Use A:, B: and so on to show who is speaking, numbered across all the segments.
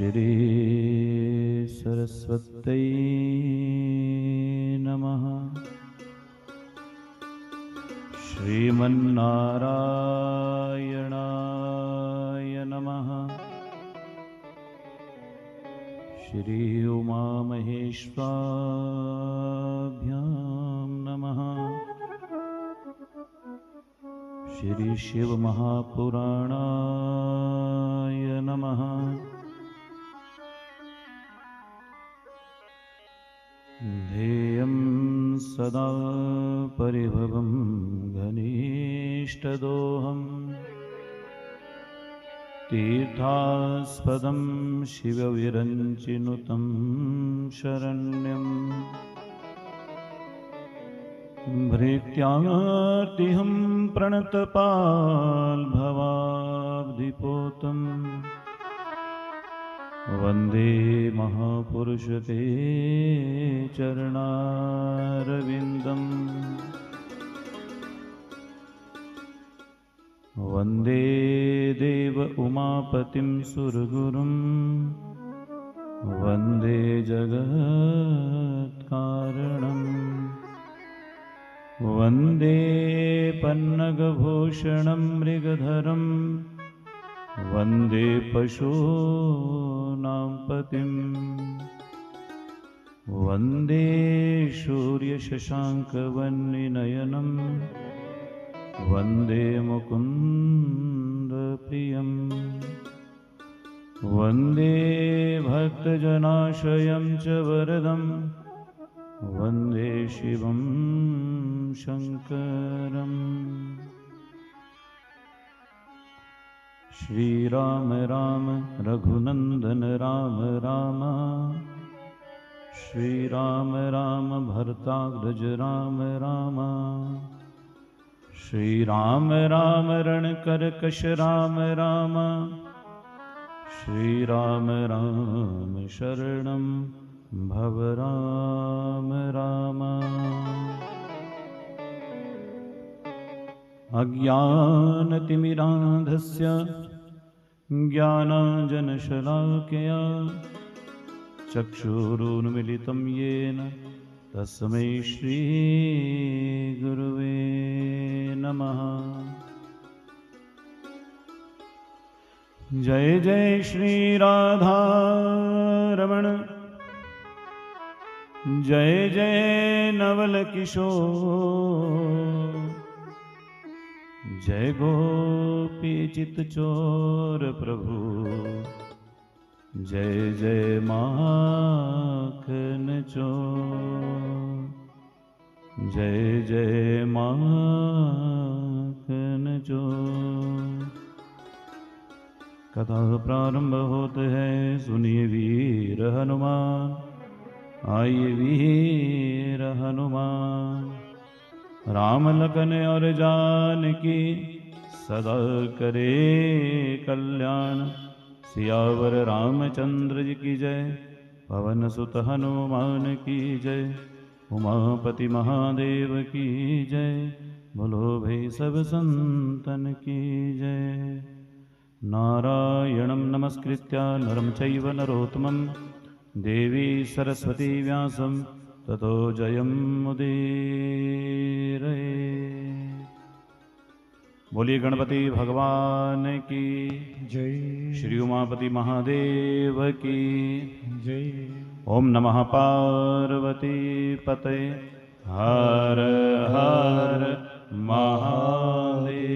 A: श्री सरस्वत्यै नमः। श्रीमन्नारायणाय नमः। श्री उमामहेश्वराभ्यां नमः। श्री शिव महापुराणाय नमः। ध्येयं सदा परिभवं घनिष्ठदोहं तीर्थास्पदं शिवविरञ्चिनुतं शरण्यं भृत्यार्तिहं प्रणतपाल्भवाब्धिपोतम् वन्दे महापुरुष ते चरणारविन्दम्। वन्दे देव उमापतिं सुरगुरुं वन्दे जगत्कारणम्। वन्दे पन्नगभूषणं मृगधरं वन्दे पशूनां पतिं। वन्दे सूर्यशशाङ्कवह्निनयनं वन्दे मुकुन्दप्रियम्। वन्दे भक्तजनाश्रयं च वरदं वन्दे शिवं शङ्करम्। श्री राम राम रघुनंदन राम राम। श्री राम राम भरताग्रज राम राम। श्री राम राम रणकरकश राम राम। श्री राम राम शरणं भव राम राम। अज्ञानतिमिरान्धस्य ज्ञानाञ्जनशलाकया चक्षुरुन्मीलितं येन तस्मै श्रीगुरुवे नमः। जय जय श्री राधारमण जय जय नवल किशोर। जय गोपी चित चोर प्रभु जय जय माखन चोर। जय जय माखन चोर। कथा प्रारंभ होते है सुनिए वीर हनुमान। आइए वीर हनुमान राम लखन और जानकी सदा करे कल्याण। सियावर रामचंद्र जी की जय पवन सुत हनुमान की जय। उमापति महादेव की जय बोलो भाई सब संतन की जय। नारायणं नमस्कृत्य नरं चैव नरोत्तमं देवी सरस्वती व्यासं ततो जयमुदीरये। बोलिए गणपति भगवान की
B: जय।
A: श्री उमापति महादेव की
B: जय।
A: ओम नमः पार्वती पते हर हर महादेव।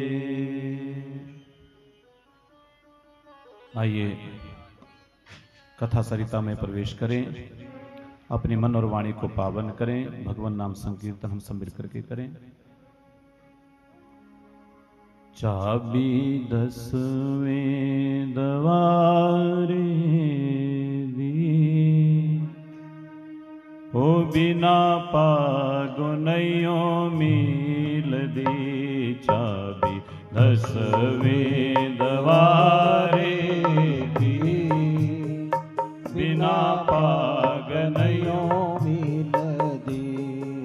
A: आइए कथा सरिता में प्रवेश करें। अपने मन और वाणी को पावन करें। भगवान नाम संकीर्तन हम सब मिल करके करें। चाबी 10वें द्वारे दी ओ बिना पागो नैयो मिल दी। चाबी 10वें द्वारे दी बिना पाग नैयो
B: मिल दी।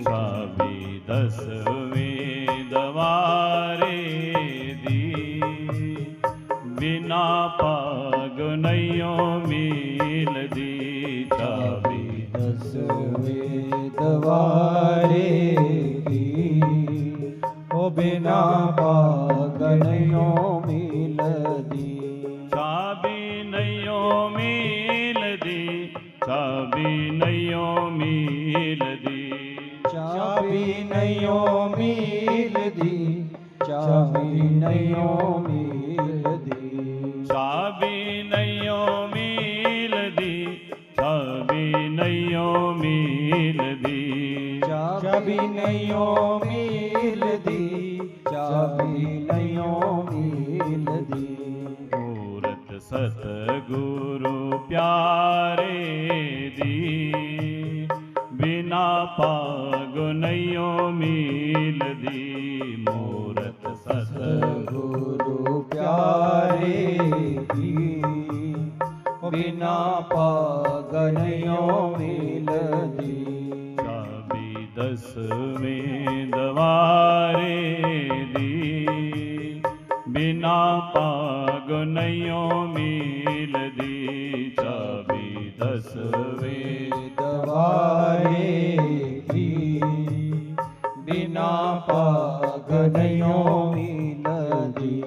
A: चाबी 10वें द्वारे दी बिना पाग नैयो मिल
B: द्वारे की, ओ बिना पागनियो मिल दी।
A: चाबी नयो मिल दी, चाबी नयो मिल दी,
B: चाबी नयो मिल दी, चाबी नयो मिल दी।
A: चाबी नयो मिल दी, चाबी नयो मिल दी,
B: चाबी नयो मिल दी, चाबी नयो मिल दी।
A: मूरत सतगुरु प्यारे दी, बिना पागो नयो मिल दी। मूरत
B: सतगुरु प्यारे की, बिना पागनियो मिल दी।
A: चाबी 10वें द्वारे दी, बिना पागो नयो मिल दी। चाबी 10वें
B: द्वारे की, बिना पागनियो मिल दी।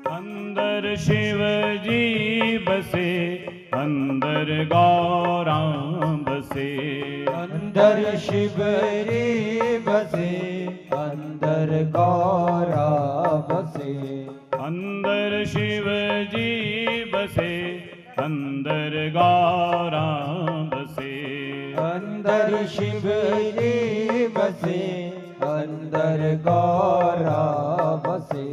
A: अंदर शिव जी बसे, अंदर गौराम बसे,
B: अंदर शिव जी बसे, अंदर गौरा बसे।
A: अंदर शिव जी बसे, अंदर गौराम बसे,
B: अंदर शिव जी बसे, अंदर गौरा बसे।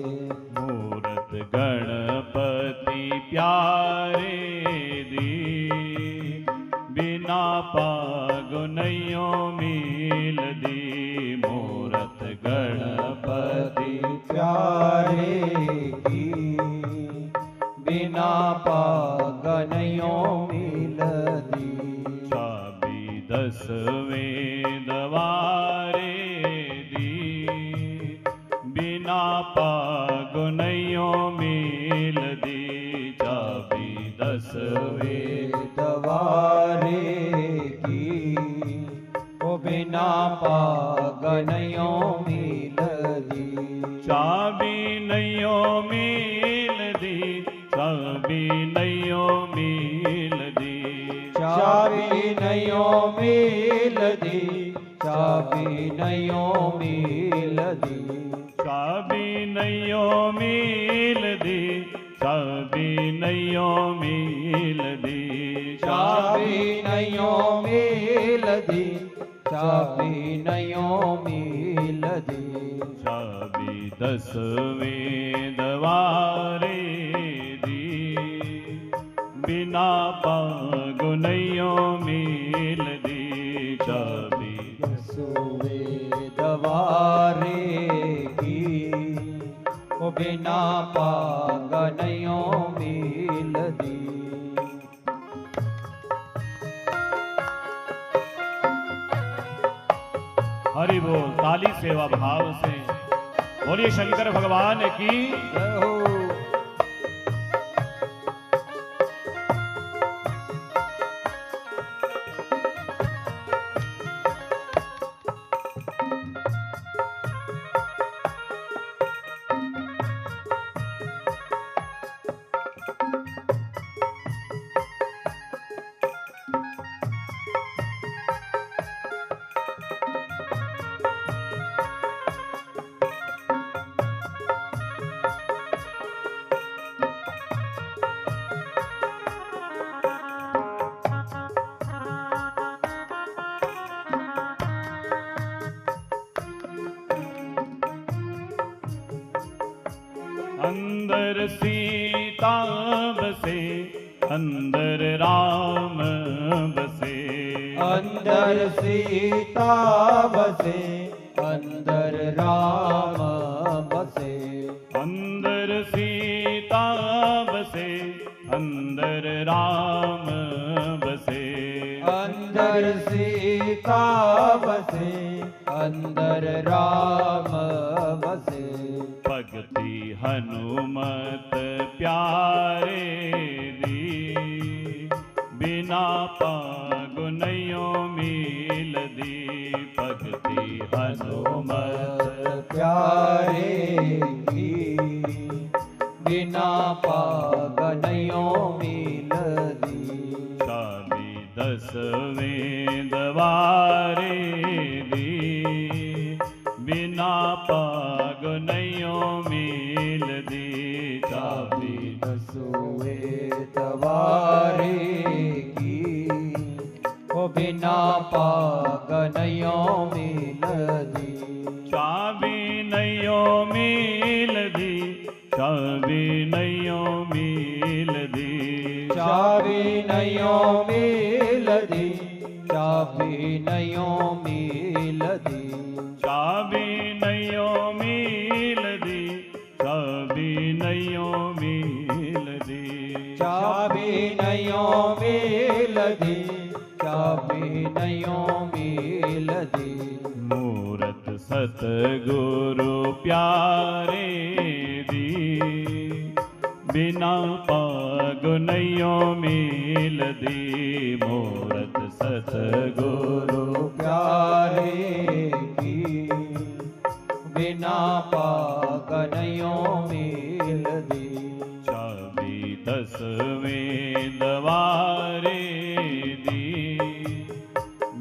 A: मूरत गणपति प्यारे दी, बिना पागो नयो मिल दी। मूरत गणपति
B: प्यारे की, बिना पागनियो मिल दी।
A: चाबी 10वें द्वारे दी, बिना पागो नयो मिल दी। चाबी 10वें
B: द्वारे की, ओ बिना पागनियो मिल दी।
A: चाबी नयो मिल दी, चाबी नयो मिल दी,
B: चाबी नयो मिल दी, चाबी नयो मिल दी।
A: चाबी नयो मिल दी, चाबी नयो मिल दी,
B: चाबी नयो मिल दी, चाबी नयो मिल दी।
A: चाबी 10वें द्वारे दी, बिना पागो नयो मिल दी। चाबी
B: 10वें द्वारे की, ओ बिना पागनियो मिल दी।
A: हरि बोल। ताली सेवा भाव से बोलिए शंकर भगवान की।
B: जय हो।
A: अंदर सीता बसे अंदर राम बसे
B: अंदर सीता बसे अंदर राम बसे
A: अंदर सीता बसे अंदर राम बसे
B: अंदर सीता बसे अंदर राम बसे
A: भगति हनुमत प्यारे दी बिना पागुनयो मिल दी भगति हनुमत
B: प्यारे की बिना पागनयो मिल दी
A: चाबी 10वें दवारे दी बिना पागुनयो मिल दी चाबी
B: 10वें दवारे की ओ बिना पागनयो मिल दी
A: चाबी नयो मिल दी चाबी नयो मिल दी
B: चाबी नयो मिल दी चाबी नयो मिल दी
A: चाबी नयो मिल दी चाबी नयो मिल दी
B: चाबी नयो मिल दी चाबी नयो मिल दी
A: मूरत सतगुरु प्यारे दी बिना पागुनयो मिल दी मूरत सतगुरु
B: प्यारे की बिना पागनयो मिल दी
A: चाबी 10वें दवारे दी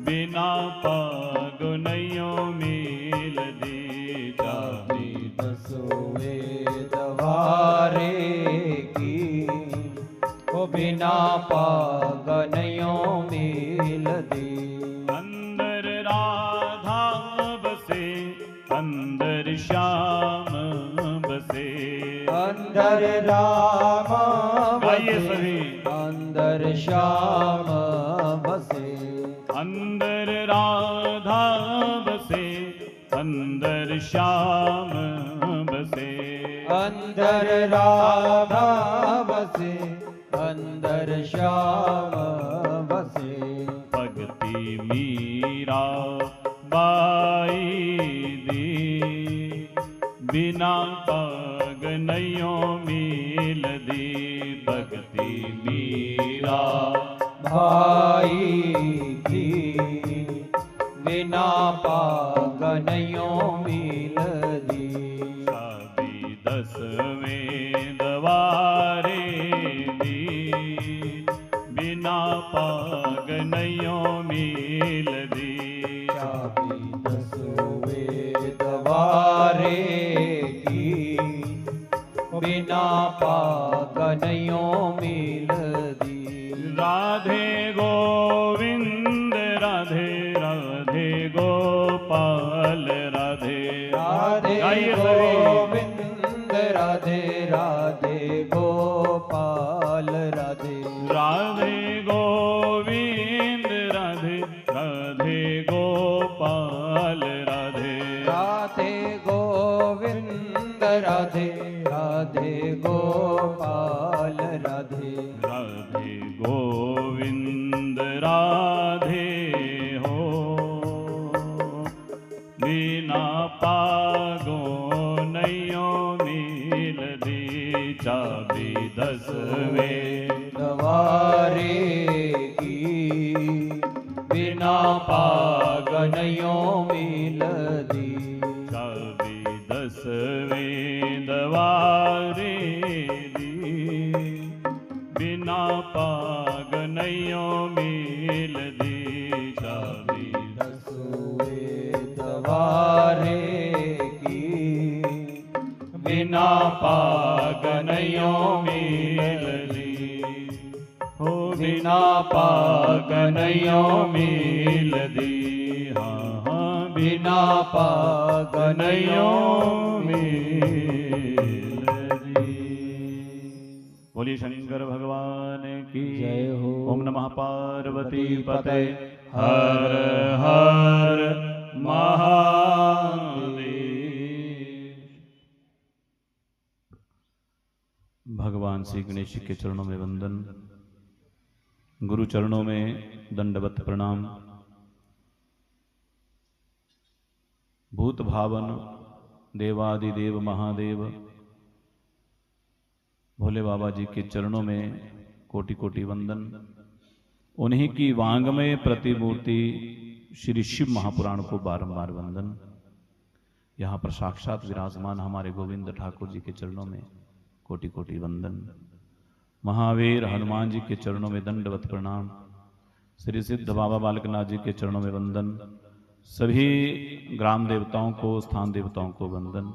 A: बिना पागुनयो मिल दी चाबी
B: 10वें दवारे की ओ बिना पागनयो मिल दी
A: अंदर राधा बसे अंदर श्याम बसे
B: अंदर राम
A: गाइए
B: बसे
A: सभी
B: अंदर श्याम बसे
A: अंदर राधा बसे अंदर श्याम बसे
B: अंदर राधा बसे अंदर श्याम बसे
A: भगति मीरा बाई दी बिना पागनयो मिल दी भगति मीरा
B: भाई की बिना पागनयो मिल दी
A: चाबी 10वें दवारे दी बिना पागनयो मिल दी
B: चाबी 10वें दवारे की बिना पागनयो मिल दी
A: राधे गोविंद राधे राधे गोपाल राधे
B: राधे
A: गाइए सभी
B: गोविंद राधे राधे गोपाल राधे
A: राधे गोविंद राधे राधे गोपाल राधे
B: राधे गोविंद राधे राधे गोपाल राधे
A: राधे गोविंद राधे हो बिना पागो नयो मिल दी चाबी 10वें
B: दवारे की बिना पागनयो मिल दी
A: चाबी 10वें दवारे दी बिना पागनयो मिल दी चाबी
B: 10वें दवारे की बिना पागनयो मिल दी
A: हो
B: बिना पागनयो मिल दी
A: हाँ हाँ
B: बिना पागनयो
A: मिल दी बोले शंकर भगवान की
B: जय हो।
A: ओम नमः पार्वती पते
B: हर हर महादेव।
A: भगवान श्री गणेश जी के चरणों में वंदन, गुरु चरणों में दंडवत प्रणाम। भूत भावन देवादिदेव महादेव भोले बाबा जी के चरणों में कोटि कोटि वंदन। उन्हीं की वांगमय प्रतिमूर्ति श्री शिव महापुराण को बारंबार वंदन। यहाँ पर साक्षात विराजमान हमारे गोविंद ठाकुर जी के चरणों में कोटि कोटि वंदन। महावीर हनुमान जी के चरणों में दंडवत प्रणाम। श्री सिद्ध बाबा बालकनाथ जी के चरणों में वंदन। सभी ग्राम देवताओं को, स्थान देवताओं को वंदन।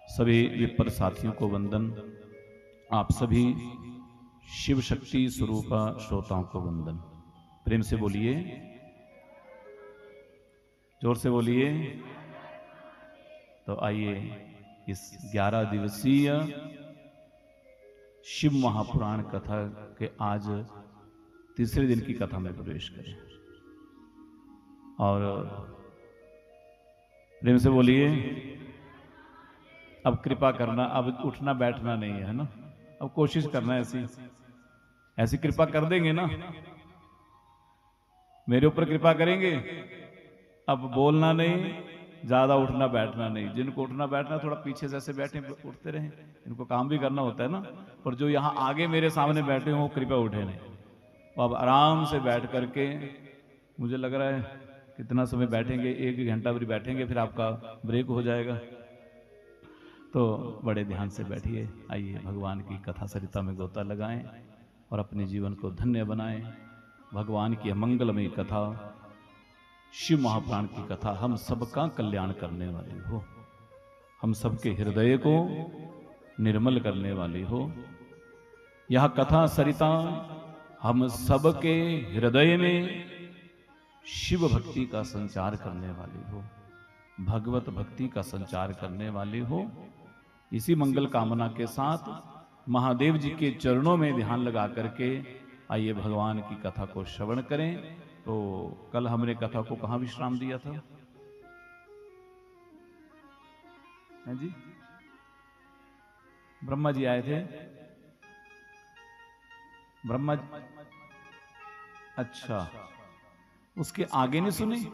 A: सभी विप्र साथियों को वंदन। आप सभी शिव शक्ति स्वरूप श्रोताओं को वंदन। प्रेम से बोलिए, जोर से बोलिए। तो आइए इस 11 दिवसीय शिव महापुराण कथा के आज तीसरे दिन की कथा में प्रवेश करें। और प्रेम से बोलिए। अब कृपा करना, अब उठना बैठना नहीं है ना, अब कोशिश करना है ऐसी कृपा कर देंगे ना, मेरे ऊपर कृपा करेंगे। अब बोलना नहीं, ज्यादा उठना बैठना नहीं। जिनको उठना बैठना थोड़ा पीछे जैसे बैठे उठते रहे, इनको काम भी करना होता है ना। पर जो यहाँ आगे मेरे सामने बैठे हो कृपया उठे नहीं। अब आराम से बैठ करके, मुझे लग रहा है कितना समय बैठेंगे, 1 घंटा भी बैठेंगे, फिर आपका ब्रेक हो जाएगा। तो बड़े ध्यान से बैठिए। आइए भगवान की कथा सरिता में गोता लगाएं और अपने जीवन को धन्य बनाएं। भगवान की मंगलमयी कथा, शिव महापुराण की कथा हम सबका कल्याण करने वाली हो, हम सबके हृदय को निर्मल करने वाली हो। यह कथा सरिता हम सबके हृदय में शिव भक्ति का संचार करने वाली हो, भगवत भक्ति का संचार करने वाली हो। इसी मंगल कामना के साथ महादेव जी के चरणों में ध्यान लगा करके आइए भगवान की कथा को श्रवण करें। तो कल हमने कथा को कहां विश्राम दिया था? है जी, ब्रह्मा जी आए थे। ब्रह्मा जी, अच्छा, उसके आगे नहीं सुनी?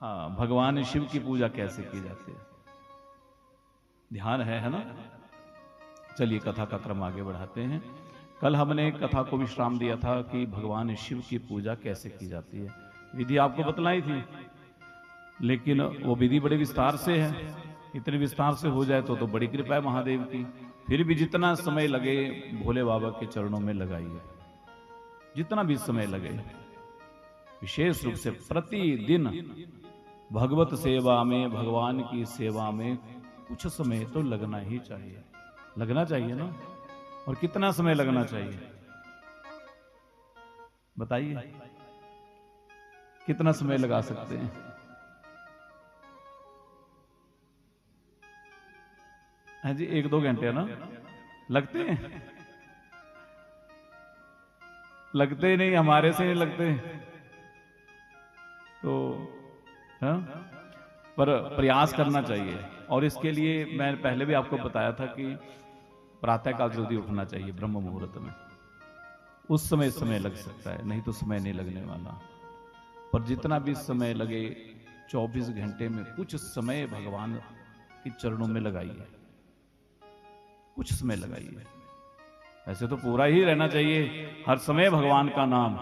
A: हाँ, भगवान शिव की पूजा कैसे की जाती है, ध्यान है ना? चलिए कथा का क्रम आगे बढ़ाते हैं। कल हमने कथा को विश्राम दिया था कि भगवान शिव की पूजा कैसे की जाती है। विधि आपको बतलाई थी, लेकिन वो विधि बड़े विस्तार से है। इतने विस्तार से हो जाए तो बड़ी कृपा है महादेव की। फिर भी जितना समय लगे भोले बाबा के चरणों में लगाइए, जितना भी समय लगे। विशेष रूप से प्रतिदिन भगवत सेवा में, भगवान की सेवा में कुछ समय तो लगना ही चाहिए, लगना चाहिए ना। और कितना समय लगना चाहिए बताइए, कितना समय लगा सकते हैं? हाँ जी, 1-2 घंटे ना लगते हैं? लगते नहीं, हमारे से नहीं लगते। तो हाँ, पर प्रयास करना चाहिए। और इसके लिए मैं पहले भी आपको बताया था कि प्रातःकाल जल्दी उठना चाहिए ब्रह्म मुहूर्त में। उस समय लग सकता है, नहीं तो समय नहीं लगने वाला। पर जितना भी समय लगे 24 घंटे में कुछ समय भगवान के चरणों में लगाइए, कुछ समय लगाइए। ऐसे तो पूरा ही रहना चाहिए हर समय भगवान का नाम।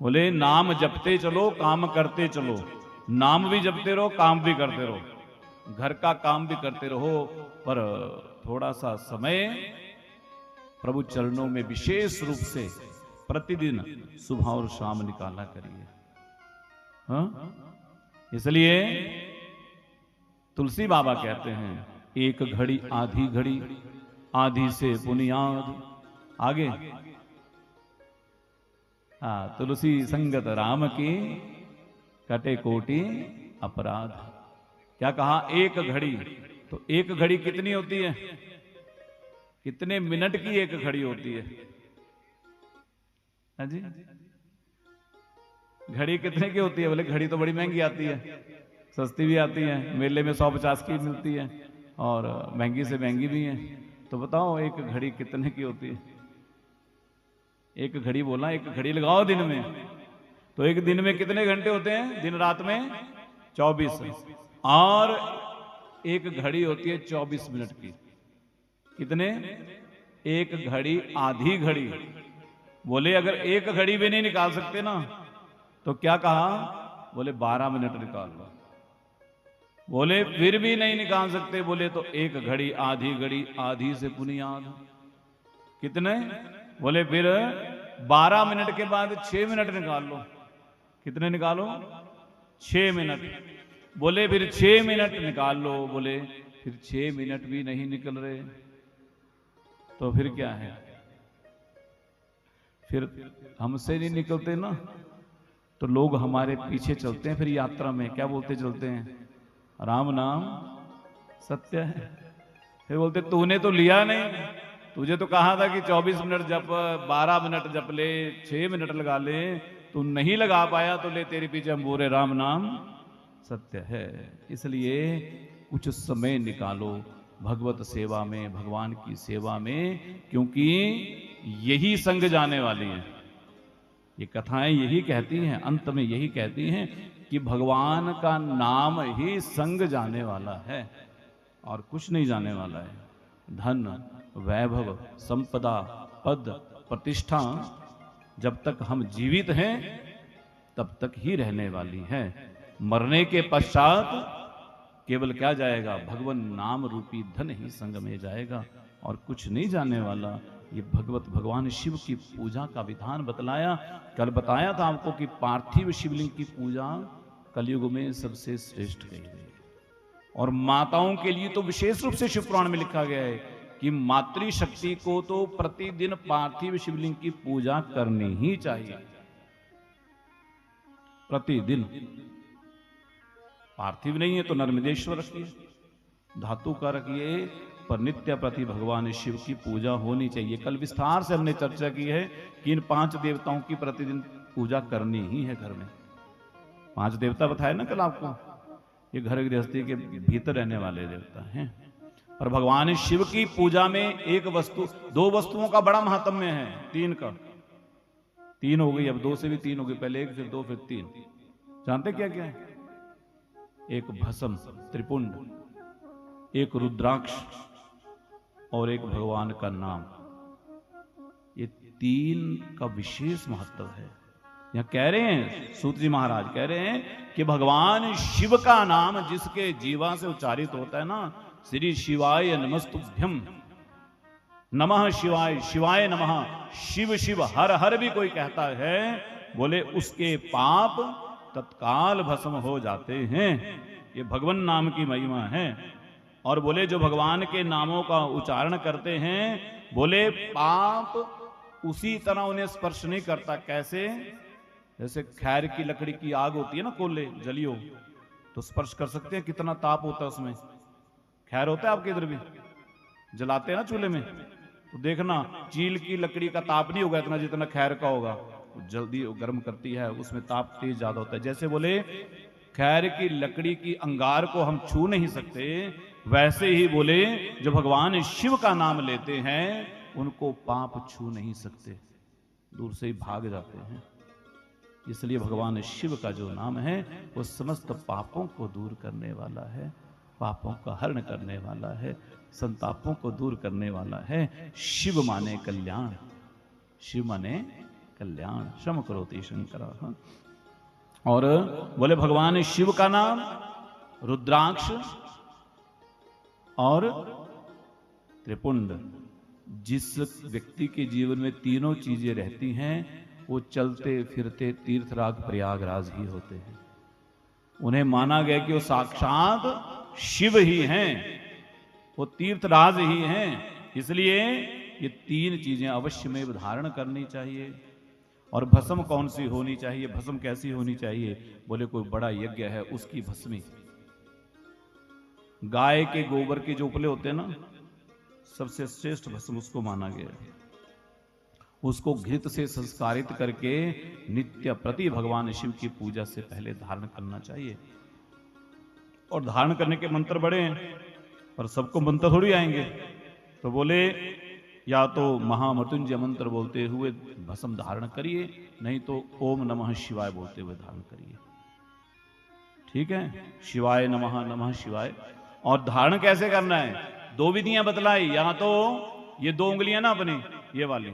A: बोले नाम जपते चलो, काम करते चलो। नाम भी जपते रहो, काम भी करते रहो, घर का काम भी करते रहो, पर थोड़ा सा समय प्रभु चरणों में विशेष रूप से प्रतिदिन सुबह और शाम निकाला करिए। हाँ? इसलिए तुलसी बाबा कहते हैं, एक घड़ी आधी घड़ी, आधी से बुनियाद। आगे तुलसी संगत राम की, कटे कोटि अपराध। क्या कहा? एक घड़ी। तो एक घड़ी कितनी होती है? कितने मिनट की एक घड़ी होती है? हाँ जी, घड़ी कितने की होती है? बोले घड़ी तो बड़ी महंगी आती है, सस्ती भी आती है, मेले में 150 की मिलती है और महंगी से महंगी भी है। तो बताओ एक घड़ी कितने की होती है? एक घड़ी बोला, एक घड़ी लगाओ दिन में, तो एक दिन में कितने घंटे होते हैं? दिन रात में 24। और एक घड़ी होती है 24 मिनट की। कितने? एक घड़ी आधी घड़ी। बोले अगर एक घड़ी भी नहीं निकाल सकते ना, तो क्या कहा? बोले 12 मिनट निकाल लो। बोले फिर भी नहीं निकाल सकते, बोले तो एक घड़ी आधी घड़ी, आधी से बुनियाद कितने? बोले फिर 12 मिनट के बाद 6 मिनट निकाल लो। कितने निकालो? 6 मिनट। बोले फिर 6 मिनट निकाल लो। बोले फिर 6 मिनट भी नहीं निकल रहे, तो फिर क्या है? फिर हमसे नहीं निकलते ना, तो लोग हमारे पीछे चलते हैं। फिर यात्रा में क्या बोलते चलते हैं? राम नाम सत्य है। फिर बोलते तूने तो लिया नहीं, तुझे तो कहा था कि 24 मिनट जप, 12 मिनट जप ले, 6 मिनट लगा ले, तू नहीं लगा पाया, तो ले तेरे पीछे हम बोले राम नाम सत्य है। इसलिए कुछ समय निकालो भगवत सेवा में, भगवान की सेवा में, क्योंकि यही संग जाने वाली है। ये कथाएं यही कहती हैं, अंत में यही कहती हैं कि भगवान का नाम ही संग जाने वाला है और कुछ नहीं जाने वाला है। धन, वैभव, संपदा, पद, प्रतिष्ठा जब तक हम जीवित हैं तब तक ही रहने वाली है। मरने के पश्चात केवल क्या जाएगा? भगवान नाम रूपी धन ही संग में जाएगा और कुछ नहीं जाने वाला। ये भगवान शिव की पूजा का विधान बतलाया। कल बताया था आपको कि पार्थिव शिवलिंग की पूजा कलयुग में सबसे श्रेष्ठ कही गई, और माताओं के लिए तो विशेष रूप से शिव पुराण में लिखा गया है कि मातृशक्ति को तो प्रतिदिन पार्थिव शिवलिंग की पूजा करनी ही चाहिए। प्रतिदिन। पार्थिव नहीं है तो नर्मदेश्वर रखिए, धातु का रखिए, पर नित्य प्रति भगवान शिव की पूजा होनी चाहिए। कल विस्तार से हमने चर्चा की है कि इन 5 देवताओं की प्रतिदिन पूजा करनी ही है घर में। 5 देवता बताए ना कल आपको, ये घर गृहस्थी के भीतर रहने वाले देवता हैं। पर भगवान शिव की पूजा में एक वस्तु, 2 वस्तुओं का बड़ा महात्म्य है, 3 का। 3 हो गई, अब 2 से भी 3 हो गई, पहले 1 फिर 2 फिर 3। जानते क्या क्या है? एक भस्म त्रिपुंड, एक रुद्राक्ष और एक भगवान का नाम। ये 3 का विशेष महत्व है। यहां कह रहे हैं, सूत जी महाराज कह रहे हैं कि भगवान शिव का नाम जिसके जीवा से उच्चारित होता है ना, श्री शिवाय नमस्तुभ्यम, नमः शिवाय, शिवाय नमः, शिव शिव हर हर भी कोई कहता है, बोले उसके पाप तत्काल भस्म हो जाते हैं। ये भगवान नाम की महिमा है। और बोले जो भगवान के नामों का उच्चारण करते हैं, बोले पाप उसी तरह उन्हें स्पर्श नहीं करता। कैसे? जैसे खैर की लकड़ी की आग होती है ना, कोले जलियो, तो स्पर्श कर सकते हैं, कितना ताप होता है उसमें। खैर होता है आपके इधर भी, जलाते हैं ना चूल्हे में, तो देखना चील की लकड़ी का ताप नहीं होगा इतना जितना खैर का होगा, जल्दी गर्म करती है, उसमें ताप तेज ज्यादा होता है। जैसे बोले खैर की लकड़ी की अंगार को हम छू नहीं सकते, वैसे ही बोले जो भगवान शिव का नाम लेते हैं उनको पाप छू नहीं सकते, दूर से ही भाग जाते हैं। इसलिए भगवान शिव का जो नाम है वो समस्त पापों को दूर करने वाला है, पापों का हरण करने वाला है, संतापों को दूर करने वाला है। शिव माने कल्याण, शिव माने कल्याण, शम करोति शंकर। और बोले भगवान शिव का नाम, रुद्राक्ष और त्रिपुंड। जिस व्यक्ति के जीवन में तीनों चीजें रहती हैं वो चलते फिरते तीर्थराज प्रयागराज ही होते हैं। उन्हें माना गया कि वो साक्षात शिव ही हैं, वो तीर्थराज ही हैं। इसलिए ये 3 चीजें अवश्य में धारण करनी चाहिए। और भस्म कौन सी होनी चाहिए? भस्म कैसी होनी चाहिए? बोले कोई बड़ा यज्ञ है उसकी भस्मी, गाय के गोबर के जो उपले होते हैं ना, सबसे श्रेष्ठ भस्म उसको माना गया है। उसको घृत से संस्कारित करके नित्य प्रति भगवान शिव की पूजा से पहले धारण करना चाहिए। और धारण करने के मंत्र बड़े हैं, पर सबको मंत्र थोड़ी आएंगे। तो बोले या तो महामृत्युंजय मंत्र बोलते हुए भस्म धारण करिए, नहीं तो ओम नमः शिवाय बोलते हुए धारण करिए। ठीक है, शिवाय नमः, नमः शिवाय। और धारण कैसे करना है, दो विधियां बतलाई। यहां तो ये दो उंगलियां ना अपनी ये वाली,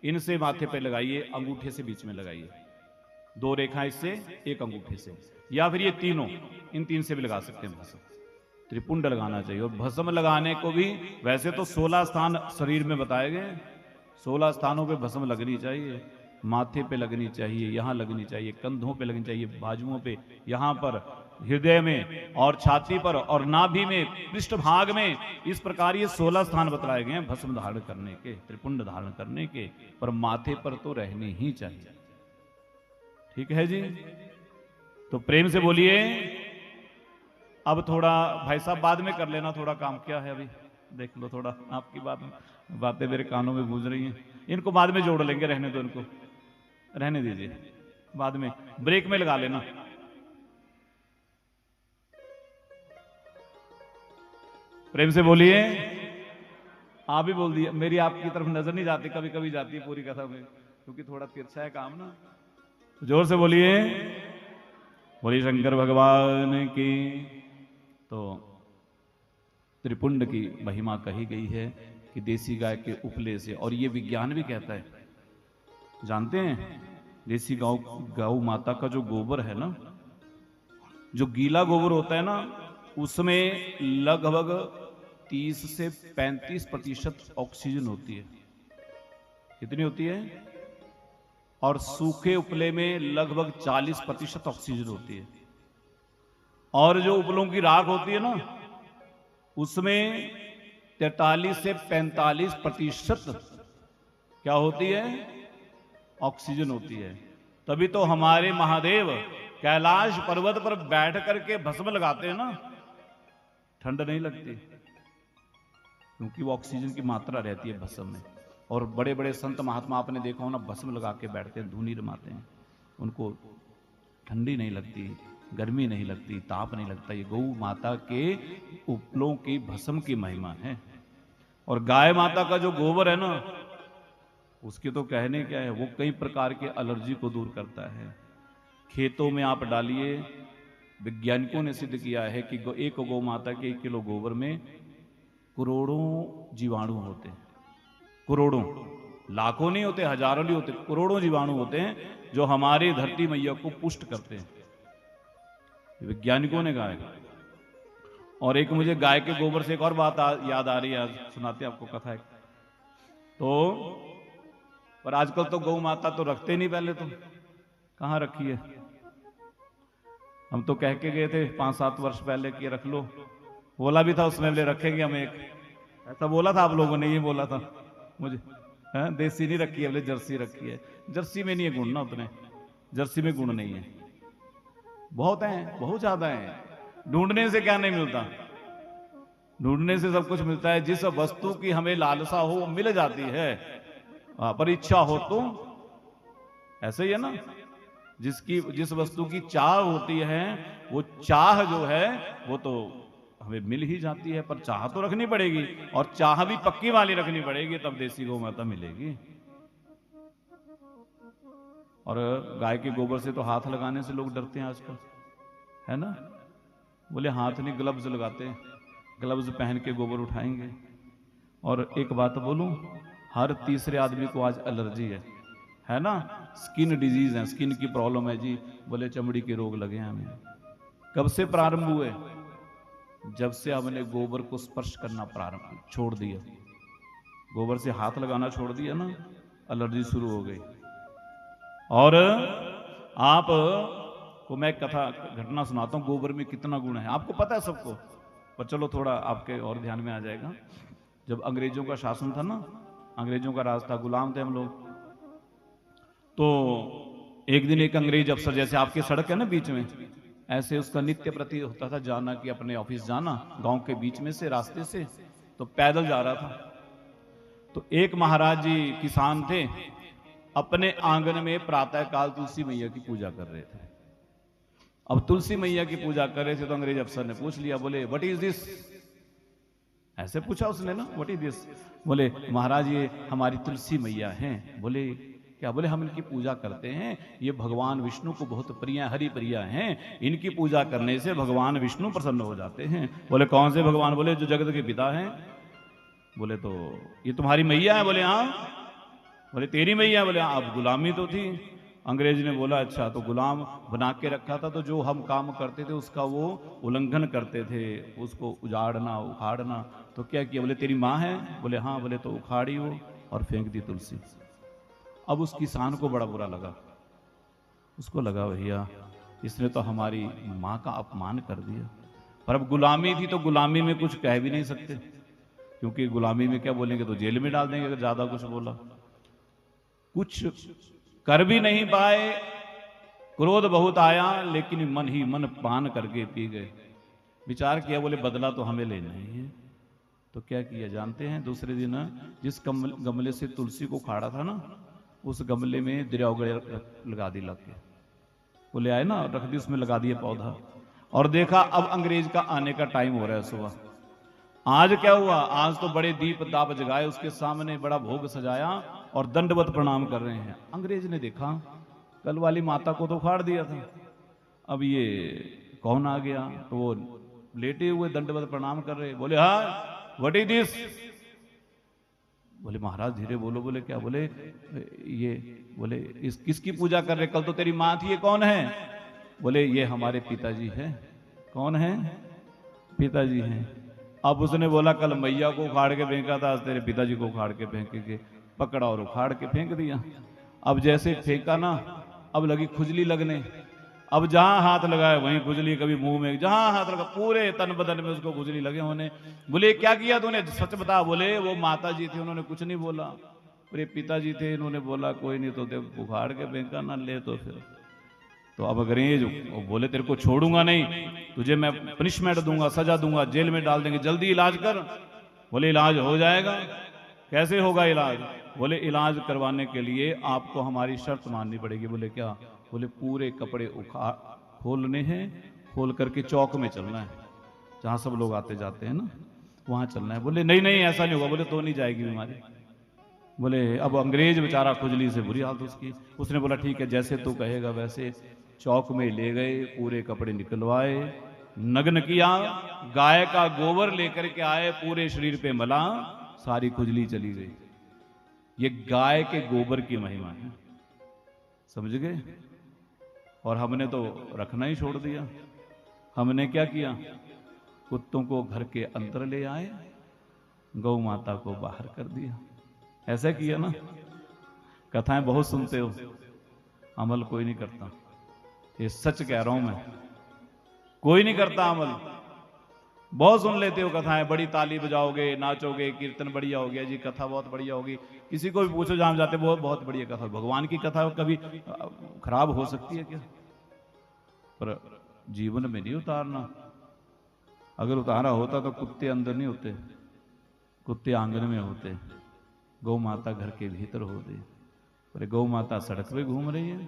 A: इनसे माथे पे लगाइए, अंगूठे से बीच में लगाइए, दो रेखाएं इससे, एक अंगूठे से, या फिर ये तीनों, इन तीन से भी लगा सकते हैं भस्म। त्रिपुंड लगाना चाहिए। और भस्म लगाने को भी वैसे तो 16 स्थान शरीर में बताए गए, 16 स्थानों पे भस्म लगनी चाहिए। माथे पे लगनी चाहिए, यहां लगनी चाहिए, कंधों पे लगनी चाहिए, बाजुओं पे, यहां पर, हृदय में, और छाती पर, और नाभि में, पृष्ठभाग में। इस प्रकार ये 16 स्थान बतलाए गए हैं भस्म धारण करने के, त्रिपुंड धारण करने के। पर माथे पर तो रहने ही चाहिए। ठीक है जी, तो प्रेम से बोलिए। अब थोड़ा भाई साहब बाद में कर लेना, थोड़ा काम क्या है अभी देख लो, थोड़ा आपकी बातें मेरे कानों में गूंज रही हैं। इनको बाद में जोड़ लेंगे, रहने दो, इनको रहने दीजिए, बाद में ब्रेक में लगा लेना। प्रेम से बोलिए। आप भी बोल दिए, मेरी आपकी तरफ नजर नहीं जाती, कभी कभी जाती है पूरी कथा में, क्योंकि थोड़ा तिरछा है काम ना। जोर से बोलिए, बोलिए शंकर भगवान की। तो त्रिपुंड की महिमा कही गई है कि देसी गाय के उपले से, और ये विज्ञान भी कहता है, जानते हैं देसी गौ माता का जो गोबर है ना, जो गीला गोबर होता है ना, उसमें लगभग 30 से 35% ऑक्सीजन होती है। कितनी होती है? और सूखे उपले में लगभग 40% ऑक्सीजन होती है। और जो उपलों की राख होती है ना, उसमें 43 से 45% क्या होती है? ऑक्सीजन होती है। तभी तो हमारे महादेव कैलाश पर्वत पर बैठ करके भस्म लगाते हैं ना, ठंड नहीं लगती, क्योंकि वो ऑक्सीजन की मात्रा रहती है भस्म में। और बड़े बड़े संत महात्मा आपने देखा हो ना, भस्म लगा के बैठते हैं, धूनी रमाते हैं, उनको ठंडी नहीं लगती, गर्मी नहीं लगती, ताप नहीं लगता। ये गौ माता के उपलों की भस्म की महिमा है। और गाय माता का जो गोबर है ना, उसके तो कहने क्या है, वो कई प्रकार के एलर्जी को दूर करता है। खेतों में आप डालिए, वैज्ञानिकों ने सिद्ध किया है कि एक गौ माता के 1 किलो गोबर में करोड़ों जीवाणु होते हैं। करोड़ों, लाखों नहीं होते, हजारों नहीं होते, करोड़ों जीवाणु होते हैं जो हमारी धरती मैया को पुष्ट करते हैं, वैज्ञानिकों ने कहा है। और एक मुझे गाय के गोबर से एक और बात याद आ रही है, आज सुनाते आपको कथा है। तो पर आजकल तो गौ माता तो रखते नहीं, पहले तो कहां रखी है। हम तो कह के गए थे 5-7 वर्ष पहले कि रख लो, बोला भी था उसमें, बोले रखेंगे हम एक, ऐसा बोला था आप लोगों ने, ये बोला था मुझे। देसी नहीं रखी है, बोले जर्सी रखी है। जर्सी में नहीं है गुण ना उतने, जर्सी में गुण नहीं है, बहुत हैं, बहुत ज्यादा हैं। ढूंढने से क्या नहीं मिलता, ढूंढने से सब कुछ मिलता है। जिस वस्तु की हमें लालसा हो वो मिल जाती है, पर इच्छा हो तो ऐसे ही है ना, जिस वस्तु की चाह होती है, वो चाह जो है वो तो हमें मिल ही जाती है, पर चाह तो रखनी पड़ेगी, और चाह भी पक्की वाली रखनी पड़ेगी, तब देसी गौ माता मिलेगी। और गाय के गोबर से तो हाथ लगाने से लोग डरते हैं आजकल, है ना, बोले हाथ नहीं, ग्लव्स लगाते हैं, ग्लव्स पहन के गोबर उठाएंगे। और एक बात बोलूं, हर तीसरे आदमी को आज एलर्जी है ना, स्किन डिजीज है, स्किन की प्रॉब्लम है जी, बोले चमड़ी के रोग लगे हैं हमें। कब से प्रारंभ हुए? जब से हमने गोबर को स्पर्श करना प्रारंभ छोड़ दिया, गोबर से हाथ लगाना छोड़ दिया ना, एलर्जी शुरू हो गई। और आप को मैं कथा घटना सुनाता हूं, गोबर में कितना गुण है आपको पता है सबको, पर चलो थोड़ा आपके और ध्यान में आ जाएगा। जब अंग्रेजों का शासन था ना, अंग्रेजों का राज था, गुलाम थे हम लोग, तो एक दिन एक अंग्रेज अफसर, जैसे आपकी सड़क है ना बीच में, ऐसे उसका नित्य प्रति होता था जाना कि अपने ऑफिस जाना, गांव के बीच में से रास्ते से, तो पैदल जा रहा था। तो एक महाराज जी किसान थे, अपने आंगन में प्रातःकाल तुलसी मैया की पूजा कर रहे थे। अब तुलसी मैया की पूजा कर रहे थे तो अंग्रेज अफसर ने पूछ लिया, बोले व्हाट इज दिस? ऐसे पूछा उसने ना, व्हाट इज दिस? बोले महाराज ये हमारी तुलसी मैया हैं। बोले क्या? बोले हम इनकी पूजा करते हैं, ये भगवान विष्णु को बहुत प्रिय, हरि प्रिया हैं, इनकी पूजा करने से भगवान विष्णु प्रसन्न हो जाते हैं। बोले कौन से भगवान? बोले जो जगत के पिता हैं। बोले तो ये तुम्हारी मैया है? बोले हाँ। बोले तेरी मैया? बोले हाँ। अब गुलामी तो थी। अंग्रेज ने बोला अच्छा, तो गुलाम बना के रखा था, तो जो हम काम करते थे उसका वो उल्लंघन करते थे, उसको उजाड़ना उखाड़ना। तो क्या किया? बोले तेरी माँ है? बोले हाँ। बोले तो उखाड़ी वो और फेंक दी तुलसी। अब उस किसान को बड़ा बुरा लगा, उसको लगा भैया इसने तो हमारी माँ का अपमान कर दिया। पर अब गुलामी थी तो गुलामी में कुछ कह भी नहीं सकते, क्योंकि गुलामी में क्या बोलेंगे तो जेल में डाल देंगे अगर ज्यादा कुछ बोला। कुछ कर भी नहीं पाए, क्रोध बहुत आया, लेकिन मन ही मन पान करके पी गए। विचार किया, बोले बदला तो हमें लेना ही है। तो क्या किया जानते हैं? दूसरे दिन जिस गमले से तुलसी को खाड़ा था ना, उस गमले में दरिया लगा दी, लग के वो ले आए ना, रख दी, उसमें लगा दिया पौधा। और देखा अब अंग्रेज का आने का टाइम हो रहा है सुबह। आज क्या हुआ? आज तो बड़े दीप दाप जगाए, उसके सामने बड़ा भोग सजाया और दंडवत प्रणाम कर रहे हैं। अंग्रेज ने देखा कल वाली माता को तो फाड़ दिया था, अब ये कौन आ गया? तो वो लेटे हुए दंडवत प्रणाम कर रहे। बोले हाँ व्हाट इज दिस? बोले महाराज धीरे बोलो। बोले क्या? बोले ये, बोले इस किसकी पूजा कर रहे? कल तो तेरी माँ थी, ये कौन है? बोले ये हमारे पिताजी हैं। कौन है? पिताजी हैं। अब उसने बोला कल मैया को उखाड़ के फेंका था, आज तेरे पिताजी को उखाड़ के फेंकेंगे। पकड़ा और उखाड़ के फेंक दिया। अब जैसे फेंका ना, अब लगी खुजली लगने। अब जहां हाथ लगाया वहीं खुजली, कभी मुंह में, जहां हाथ लगा पूरे तन बदन में उसको खुजली लगे होने। बोले क्या किया तूने? सच बता। बोले वो माता जी थी, उन्होंने कुछ नहीं बोला। मेरे पिताजी थे, इन्होंने बोला कोई नहीं, तो देख उखाड़ के फेंका ना, ले तो फिर। तो अब अंग्रेज बोले तेरे को छोड़ूंगा नहीं, तुझे मैं पनिशमेंट दूंगा, सजा दूंगा, जेल में डाल देंगे, जल्दी इलाज कर। बोले इलाज हो जाएगा। कैसे होगा इलाज? बोले इलाज करवाने के लिए आपको हमारी शर्त माननी पड़ेगी। बोले क्या? बोले पूरे कपड़े खोलने हैं, खोल करके चौक में चलना है, जहां सब लोग आते जाते हैं ना, वहां चलना है। बोले नहीं नहीं ऐसा नहीं होगा। बोले तो नहीं जाएगी बीमारी। बोले अब अंग्रेज बेचारा खुजली से बुरी हालत उसकी। उसने बोला ठीक है, जैसे तू कहेगा वैसे। चौक में ले गए, पूरे कपड़े निकलवाए, नग्न किया, गाय का गोबर लेकर के आए, पूरे शरीर पे मला, सारी खुजली चली गई। ये गाय के गोबर की महिमा है, समझ गए? और हमने तो रखना ही छोड़ दिया। हमने क्या किया? कुत्तों को घर के अंदर ले आए, गौ माता को बाहर कर दिया। ऐसा किया ना? कथाएं बहुत सुनते हो, अमल कोई नहीं करता। ये सच कह रहा हूं मैं, कोई नहीं करता अमल। बहुत सुन लेते हो कथाएं, बड़ी ताली बजाओगे, नाचोगे, कीर्तन बढ़िया हो गया जी, कथा बहुत बढ़िया होगी। किसी को भी पूछो जहां जाते, बहुत बहुत बढ़िया कथा। भगवान की कथा कभी खराब हो सकती है क्या? पर जीवन में नहीं उतारना। अगर उतारा होता तो कुत्ते अंदर नहीं होते, कुत्ते आंगन में होते, गौ माता घर के भीतर होते। पर गौ माता सड़क पे घूम रही है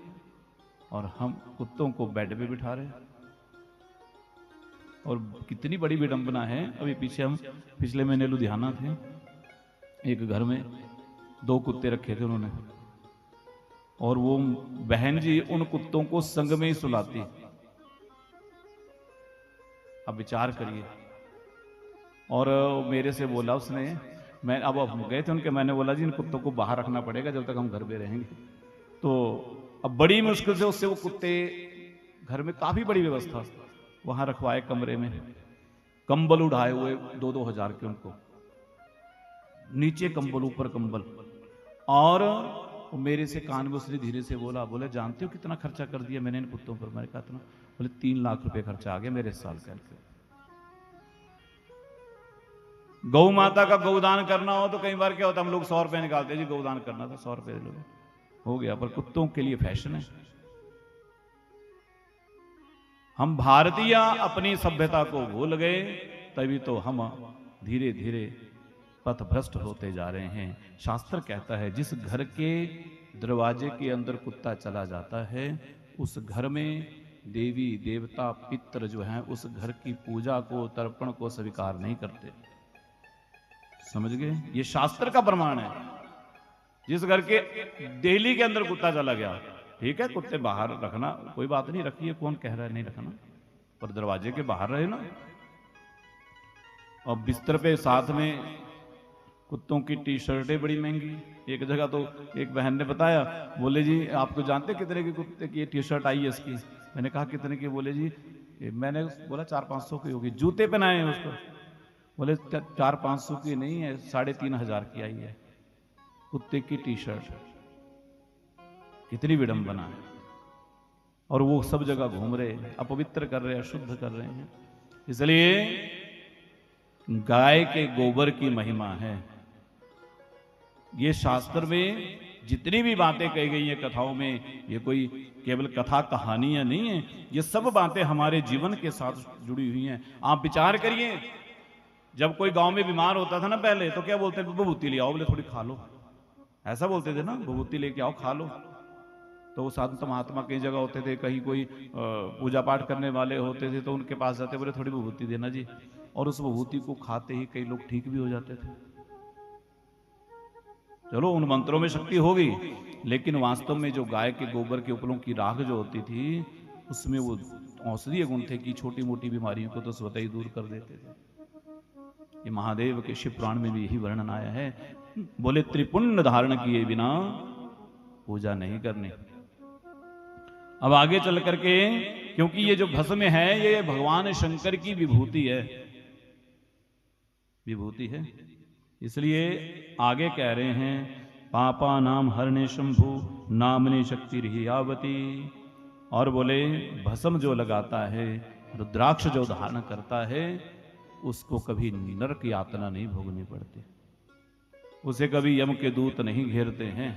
A: और हम कुत्तों को बेड पे बिठा रहे हैं। और कितनी बड़ी विडंबना है। अभी पीछे हम पिछले महीने लुधियाना थे, एक घर में 2 कुत्ते रखे थे उन्होंने, और वो बहन जी उन कुत्तों को संग में ही सुलाती। अब विचार करिए। और मेरे से बोला उसने, मैं अब हम गए थे उनके, मैंने बोला जी इन कुत्तों को बाहर रखना पड़ेगा जब तक हम घर पे रहेंगे। तो अब बड़ी मुश्किल से उससे वो कुत्ते, घर में काफी बड़ी व्यवस्था, वहां रखवाए कमरे में, कंबल उड़ाए हुए 2-2 हजार के उनको, नीचे कंबल ऊपर कंबल। और मेरे से कान में उसने धीरे से बोला, बोले जानते हो कितना खर्चा कर दिया मैंने इन कुत्तों पर? मैंने कहा इतना? बोले 3 लाख रुपए खर्चा आ गया मेरे इस साल का। गौ माता का गौदान करना हो तो कई बार क्या होता है, हम लोग 100 रुपए निकालते हैं जी, गौदान करना था 100 रुपए लो, हो गया। पर कुत्तों के लिए फैशन है। हम भारतीय अपनी सभ्यता को भूल गए, तभी तो हम धीरे धीरे पथ भ्रष्ट होते जा रहे हैं। शास्त्र कहता है जिस घर के दरवाजे के अंदर कुत्ता चला जाता है उस घर में देवी देवता पितर जो हैं उस घर की पूजा को तर्पण को स्वीकार नहीं करते। समझ गए? ये शास्त्र का प्रमाण है। जिस घर के डेली के अंदर कुत्ता चला गया, ठीक है कुत्ते बाहर रखना कोई बात नहीं, रखिए, कौन कह रहा है नहीं रखना, पर दरवाजे के बाहर रहे ना। और बिस्तर पे साथ में कुत्तों की टी शर्टें बड़ी महंगी। एक जगह तो एक बहन ने बताया, बोले जी आपको जानते कितने के कुत्ते की टी शर्ट आई है इसकी? मैंने कहा कितने की? बोले जी मैंने बोला 400-500 की होगी। जूते पहनाए हैं उसको, बोले 400-500 की नहीं है, 3500 की आई है कुत्ते की टी शर्ट। कितनी विडंबना है। और वो सब जगह घूम रहे हैं, अपवित्र कर रहे हैं, अशुद्ध कर रहे हैं। इसलिए गाय के गोबर की महिमा है। ये शास्त्र में जितनी भी बातें कही गई हैं कथाओं में, ये कोई केवल कथा कहानियां नहीं है, ये सब बातें हमारे जीवन के साथ जुड़ी हुई हैं। आप विचार करिए, जब कोई गांव में बीमार होता था ना पहले, तो क्या बोलते थे? विभूति ले आओ, बोले थोड़ी खा लो, ऐसा बोलते थे ना, विभूति लेके आओ खा लो। तो वो संत महात्मा कई जगह होते थे, कहीं कोई पूजा पाठ करने वाले होते थे तो उनके पास जाते, बोले थोड़ी विभूति देना जी, और उस विभूति को खाते ही कई लोग ठीक भी हो जाते थे। चलो उन मंत्रों में शक्ति होगी, लेकिन वास्तव में जो गाय के गोबर के उपलों की राख जो होती थी उसमें वो औषधीय गुण थे कि छोटी मोटी बीमारियों को तो स्वतः ही दूर कर देते थे। ये महादेव के शिव पुराण में भी यही वर्णन आया है। बोले त्रिपुंड धारण किए बिना पूजा नहीं करनी। अब आगे चल करके, क्योंकि ये जो भस्म है ये भगवान शंकर की विभूति है, विभूति है, इसलिए आगे कह रहे हैं पापा नाम हरणे शंभु नामनी शक्ति रहियावती। और बोले भस्म जो लगाता है, रुद्राक्ष जो धारण करता है, उसको कभी नरक यातना नहीं भोगनी पड़ती, उसे कभी यम के दूत नहीं घेरते हैं।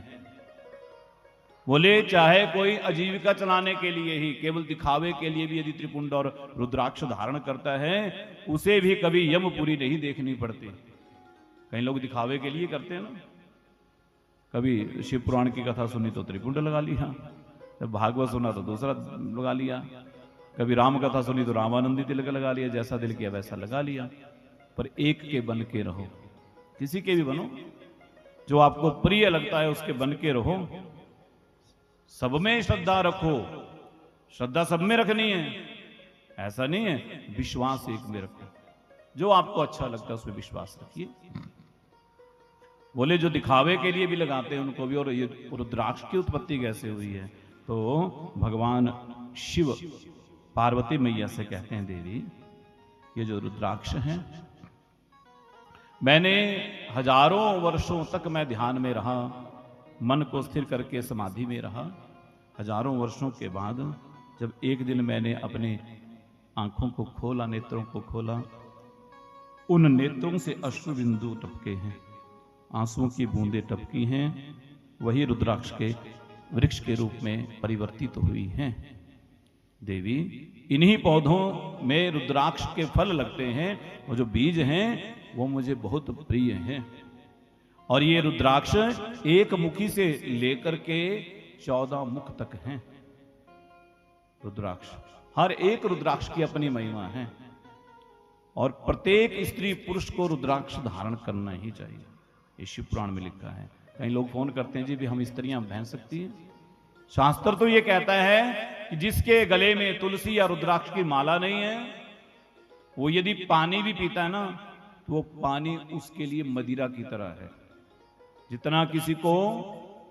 A: बोले चाहे कोई आजीविका चलाने के लिए ही, केवल दिखावे के लिए भी यदि त्रिपुंड और रुद्राक्ष धारण करता है, उसे भी कभी यमपुरी नहीं देखनी पड़ती। कई लोग दिखावे के लिए करते हैं ना, कभी शिव पुराण की कथा सुनी तो त्रिपुंड लगा लिया, जब भागवत सुना तो दूसरा लगा लिया, कभी राम कथा सुनी तो रामानंदी तिलक लगा लिया, जैसा दिल किया वैसा लगा लिया। पर एक के बन के रहो, किसी के भी बनो, जो आपको प्रिय लगता है उसके बन के रहो। सब में श्रद्धा रखो, श्रद्धा सब में रखनी है, ऐसा नहीं है, विश्वास एक में रखो, जो आपको अच्छा लगता है उसमें विश्वास रखिए। बोले जो दिखावे के लिए भी लगाते हैं उनको भी। और ये रुद्राक्ष की उत्पत्ति कैसे हुई है? तो भगवान शिव पार्वती मैया से कहते हैं, देवी ये जो रुद्राक्ष हैं, मैंने हजारों वर्षों तक मैं ध्यान में रहा, मन को स्थिर करके समाधि में रहा। हजारों वर्षों के बाद जब एक दिन मैंने अपने आंखों को खोला, नेत्रों को खोला, उन नेत्रों से अश्रु बिंदु टपके हैं, आंसुओं की बूंदें टपकी हैं, वही रुद्राक्ष के वृक्ष के रूप में परिवर्तित हुई हैं। देवी इन्हीं पौधों में रुद्राक्ष के फल लगते हैं, और जो बीज हैं वो मुझे बहुत प्रिय हैं। और ये रुद्राक्ष एक मुखी से लेकर के 14 मुख तक हैं। रुद्राक्ष, हर एक रुद्राक्ष की अपनी महिमा है, और प्रत्येक स्त्री पुरुष को रुद्राक्ष धारण करना ही चाहिए, ये शिव पुराण में लिखा है। कई लोग फोन करते हैं जी भी हम स्त्रियां पहन सकती हैं? शास्त्र तो ये कहता है कि जिसके गले में तुलसी या रुद्राक्ष की माला नहीं है, वो यदि पानी भी पीता है ना, तो वो पानी उसके लिए मदिरा की तरह है। जितना किसी को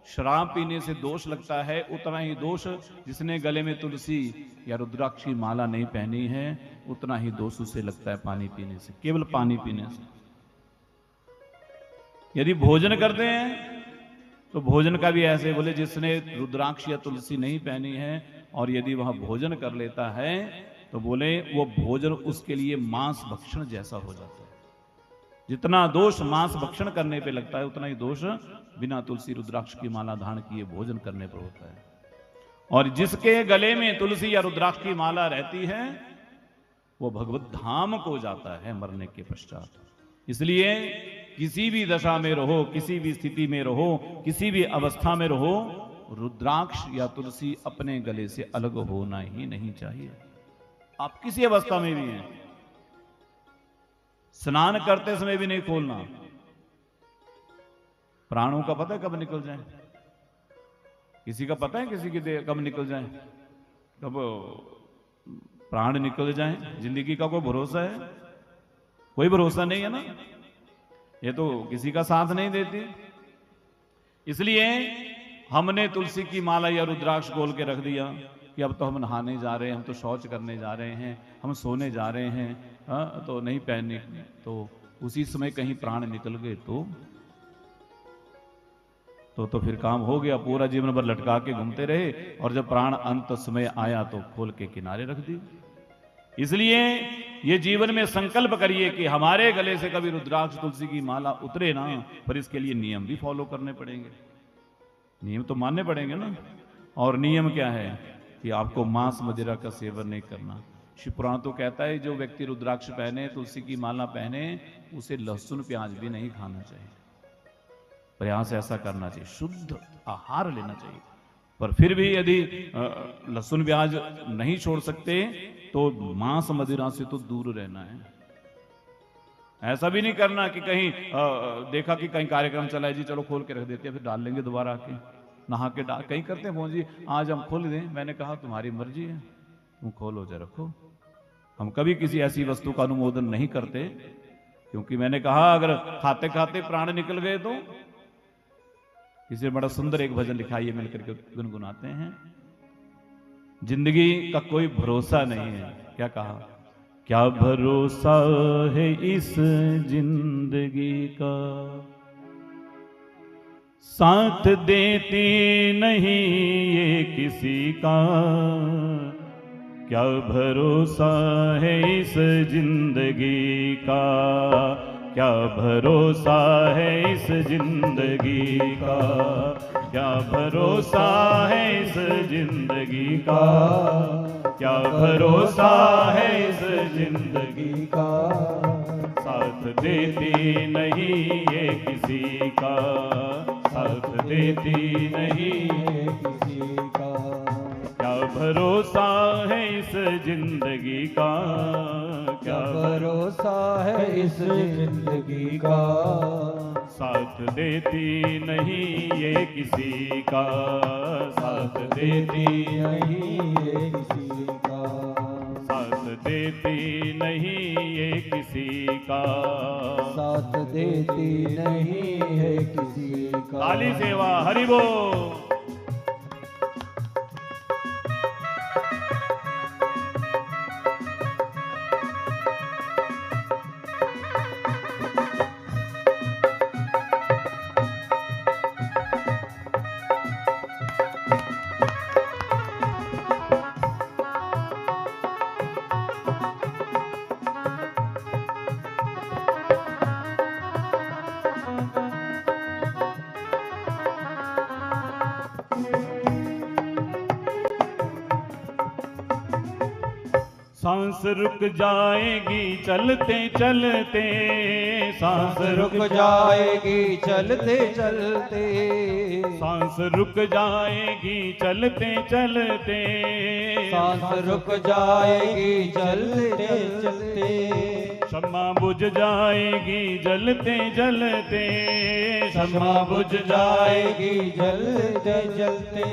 A: शराब पीने से दोष लगता है, उतना ही दोष जिसने गले में तुलसी या रुद्राक्ष की माला नहीं पहनी है, उतना ही दोष उसे लगता है पानी पीने से, केवल पानी पीने से। यदि भोजन करते हैं तो भोजन का भी ऐसे, बोले जिसने रुद्राक्ष या तुलसी नहीं पहनी है और यदि वह भोजन कर लेता है, तो बोले वो भोजन उसके लिए मांस भक्षण जैसा हो जाता है। जितना दोष मांस भक्षण करने पे लगता है, उतना ही दोष बिना तुलसी रुद्राक्ष की माला धारण किए भोजन करने पर होता है। और जिसके गले में तुलसी या रुद्राक्ष की माला रहती है, वो भगवत धाम को जाता है मरने के पश्चात। इसलिए किसी भी दशा में रहो, किसी भी स्थिति में रहो, किसी भी अवस्था में रहो, रुद्राक्ष या तुलसी अपने गले से अलग होना ही नहीं चाहिए। आप किसी अवस्था में भी हैं, स्नान करते समय भी नहीं खोलना। प्राणों का पता है कब निकल जाए? किसी का पता है किसी की देह कब निकल जाए, कब प्राण निकल जाए? जिंदगी का कोई भरोसा है? कोई भरोसा नहीं है ना। ये तो किसी का साथ नहीं देती। इसलिए हमने तुलसी की माला या रुद्राक्ष खोल के रख दिया कि अब तो हम नहाने जा रहे हैं, हम तो शौच करने जा रहे हैं, हम सोने जा रहे हैं, तो नहीं पहनने। तो उसी समय कहीं प्राण निकल गए तो फिर काम हो गया। पूरा जीवन भर लटका के घूमते रहे और जब प्राण अंत समय आया तो खोल के किनारे रख दी। इसलिए ये जीवन में संकल्प करिए कि हमारे गले से कभी रुद्राक्ष तुलसी की माला उतरे ना, पर इसके लिए नियम भी फॉलो करने पड़ेंगे। नियम तो मानने पड़ेंगे ना। और नियम क्या है कि आपको मांस मदिरा का सेवन नहीं करना। शिव पुराण तो कहता है जो व्यक्ति रुद्राक्ष पहने, तुलसी की माला पहने, उसे लहसुन प्याज भी नहीं खाना चाहिए। प्रयास ऐसा करना चाहिए, शुद्ध आहार लेना चाहिए। पर फिर भी यदि लहसुन प्याज नहीं छोड़ सकते तो मांस मदिरा से तो दूर रहना है। ऐसा भी नहीं करना कि कहीं देखा कि कहीं कार्यक्रम चला है, जी चलो खोल के रख देते हैं, फिर डाल लेंगे दोबारा आके, नहा के डाल। कहीं करते हैं फोन, जी आज हम खोल दें। मैंने कहा तुम्हारी मर्जी है, तुम खोलो जा रखो। हम कभी किसी ऐसी वस्तु का अनुमोदन नहीं करते, क्योंकि मैंने कहा अगर खाते खाते प्राण निकल गए तो। इसलिए बड़ा सुंदर एक भजन लिखा, ये मिलकर के गुनगुनाते हैं। जिंदगी का कोई भरोसा नहीं है। क्या कहा? क्या भरोसा है इस जिंदगी का, साथ देती नहीं ये किसी का। क्या भरोसा है इस जिंदगी का, क्या भरोसा है इस जिंदगी का, क्या भरोसा है इस जिंदगी का, क्या भरोसा है इस जिंदगी का। साथ देती नहीं ये किसी का, साथ देती नहीं ये किसी का। क्या भरोसा है इस जिंदगी का, क्या भरोसा है इस जिंदगी का। साथ देती नहीं ये किसी का, साथ देती नहीं ये किसी का, साथ देती नहीं ये किसी का, साथ देती नहीं है किसी का। काली सेवा हरि बोल। सांस रुक जाएगी चलते चलते, सांस रुक जाएगी चलते चलते, सांस रुक जाएगी चलते चलते, सांस रुक जाएगी चलते चलते। शम्मा बुझ जाएगी जलते जलते, शम्मा बुझ जाएगी जलते जलते,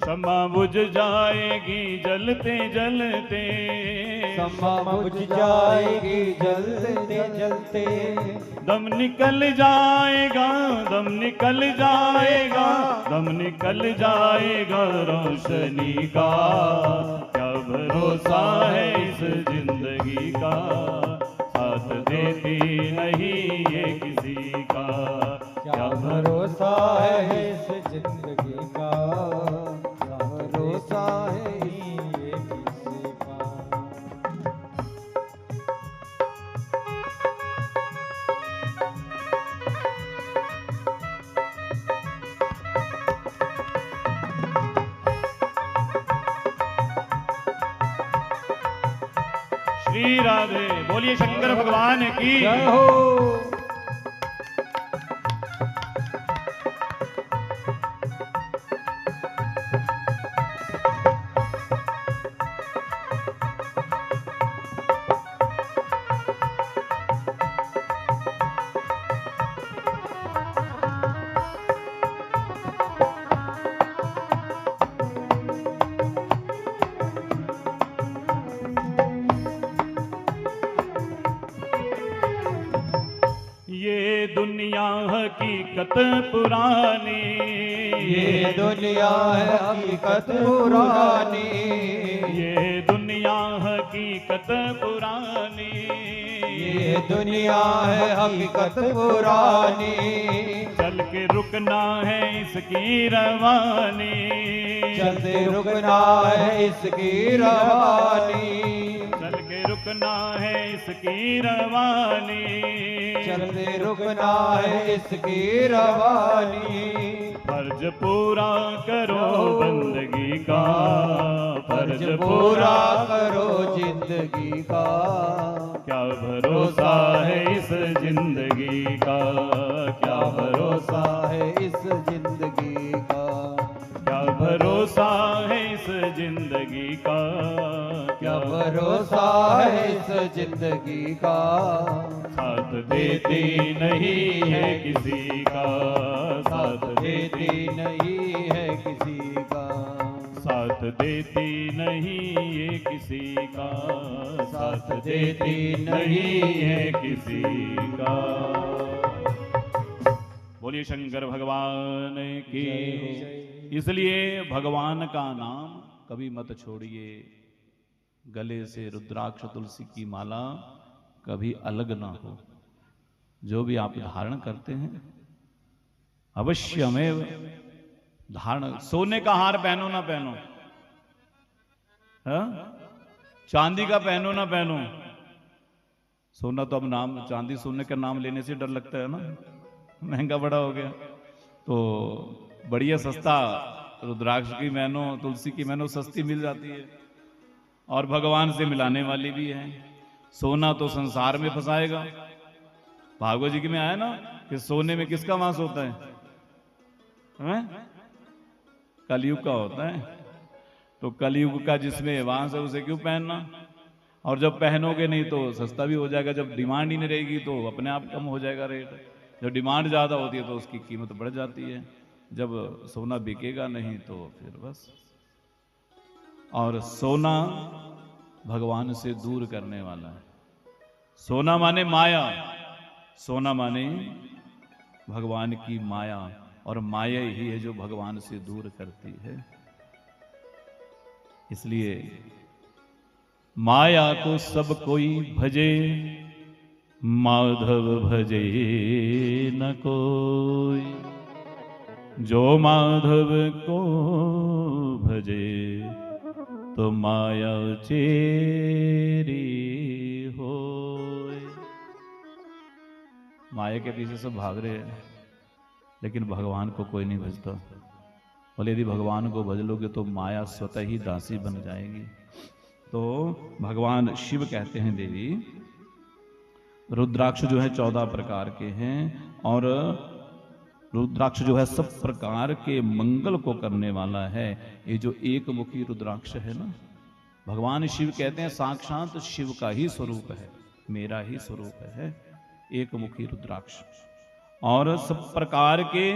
A: शम्मा बुझ जाएगी जलते जलते, शम्मा बुझ जाएगी जलते जलते। दम निकल जाएगा, दम निकल जाएगा, दम निकल जाएगा रोशनी का। क्या भरोसा है इस जिंदगी का, साथ देती नहीं ये किसी का। क्या भरोसा है इस जिंदगी का, भरोसा है ये किसी का। श्री राधे। बोलिए शंकर भगवान की जय हो।
B: हकीकत पुरानी,
C: ये दुनिया है हकीकत पुरानी,
B: ये दुनिया हकीकत पुरानी,
C: ये दुनिया है हकीकत पुरानी,
B: चल के रुकना है इसकी रवानी,
C: चलते रुकना है इसकी रवानी,
B: चल के रुकना है इसकी रवानी,
C: चलते रुकना है इसकी रवानी।
B: फर्ज पूरा करो बंदगी का,
C: फर्ज पूरा करो जिंदगी का,
B: क्या भरोसा है इस जिंदगी का, क्या भरोसा,
C: है इस जिंदगी का,
B: क्या भरोसा है इस जिंदगी का,
C: क्या भरोसा है इस जिंदगी का।
B: साथ देती नहीं है किसी का, साथ
C: देती नहीं है किसी का,
B: साथ देती नहीं है किसी का, साथ देती नहीं है किसी का। बोलिए शंकर भगवान की। इसलिए भगवान का नाम कभी मत छोड़िए, गले से रुद्राक्ष तुलसी की माला कभी अलग ना हो। जो भी आप धारण करते हैं अवश्य में धारण, सोने का हार पहनो ना पहनो, हाँ? चांदी का पहनो ना पहनो। सोना तो अब नाम, चांदी सोने का नाम लेने से डर लगता है ना, महंगा बड़ा हो गया। तो बढ़िया सस्ता रुद्राक्ष की महीनों, तुलसी की महीनों सस्ती मिल जाती है और भगवान से मिलाने वाली भी है। सोना तो संसार में फंसाएगा। भागवत जी की में आया ना कि सोने में किसका वास होता है? कलयुग का होता है। तो कलयुग का जिसमें वास है उसे क्यों पहनना? और जब पहनोगे नहीं तो सस्ता भी हो जाएगा। जब डिमांड ही नहीं रहेगी तो अपने आप कम हो जाएगा रेट। जब डिमांड ज्यादा होती है तो उसकी कीमत बढ़ जाती है। जब सोना बिकेगा नहीं तो फिर बस। और सोना भगवान से दूर करने वाला है। सोना माने माया, सोना माने भगवान की माया, और माया ही है जो भगवान से दूर करती है। इसलिए माया को सब कोई भजे, माधव भजे न कोई। जो माधव को भजे तो माया चेरी होए। माया के पीछे सब भाग रहे हैं लेकिन भगवान को कोई नहीं भजता। बोले यदि भगवान को भज लोगे तो माया स्वतः ही दासी बन जाएगी। तो भगवान शिव कहते हैं देवी, रुद्राक्ष जो है 14 प्रकार के हैं और रुद्राक्ष जो है सब प्रकार के मंगल को करने वाला है। ये जो एक मुखी रुद्राक्ष है ना, भगवान शिव कहते हैं साक्षात शिव का ही स्वरूप है, मेरा ही स्वरूप है एक मुखी रुद्राक्ष। और सब प्रकार के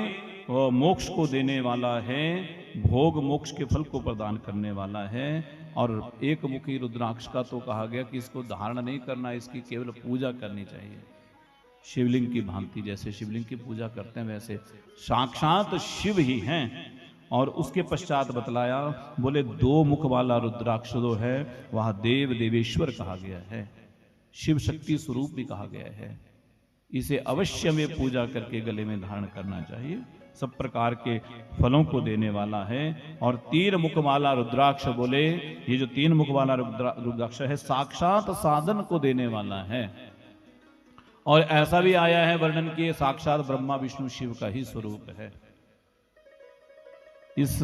B: मोक्ष को देने वाला है, भोग मोक्ष के फल को प्रदान करने वाला है। और एक मुखी रुद्राक्ष का तो कहा गया कि इसको धारण नहीं करना, इसकी केवल पूजा करनी चाहिए। शिवलिंग की भांति, जैसे शिवलिंग की पूजा करते हैं वैसे साक्षात शिव ही हैं। और उसके पश्चात बतलाया, बोले 2 मुख वाला रुद्राक्ष जो है वह देव देवेश्वर कहा गया है, शिव शक्ति स्वरूप भी कहा गया है। इसे अवश्य में पूजा करके गले में धारण करना चाहिए। सब प्रकार के फलों को देने वाला है। और 3 मुख वाला रुद्राक्ष, बोले ये जो 3 मुख वाला रुद्राक्ष है साक्षात साधन को देने वाला है। और ऐसा भी आया है वर्णन कि साक्षात ब्रह्मा विष्णु शिव का ही स्वरूप है। इस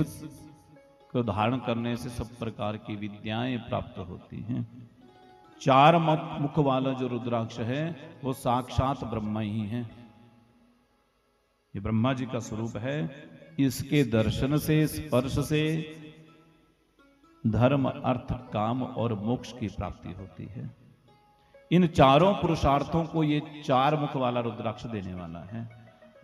B: को धारण करने से सब प्रकार की विद्याएं प्राप्त होती हैं। 4 मुख वाला जो रुद्राक्ष है वो साक्षात ब्रह्मा ही है, ये ब्रह्मा जी का स्वरूप है। इसके दर्शन से, स्पर्श से धर्म, अर्थ, काम और मोक्ष की प्राप्ति होती है। इन चारों पुरुषार्थों को ये 4 मुख वाला रुद्राक्ष देने वाला है।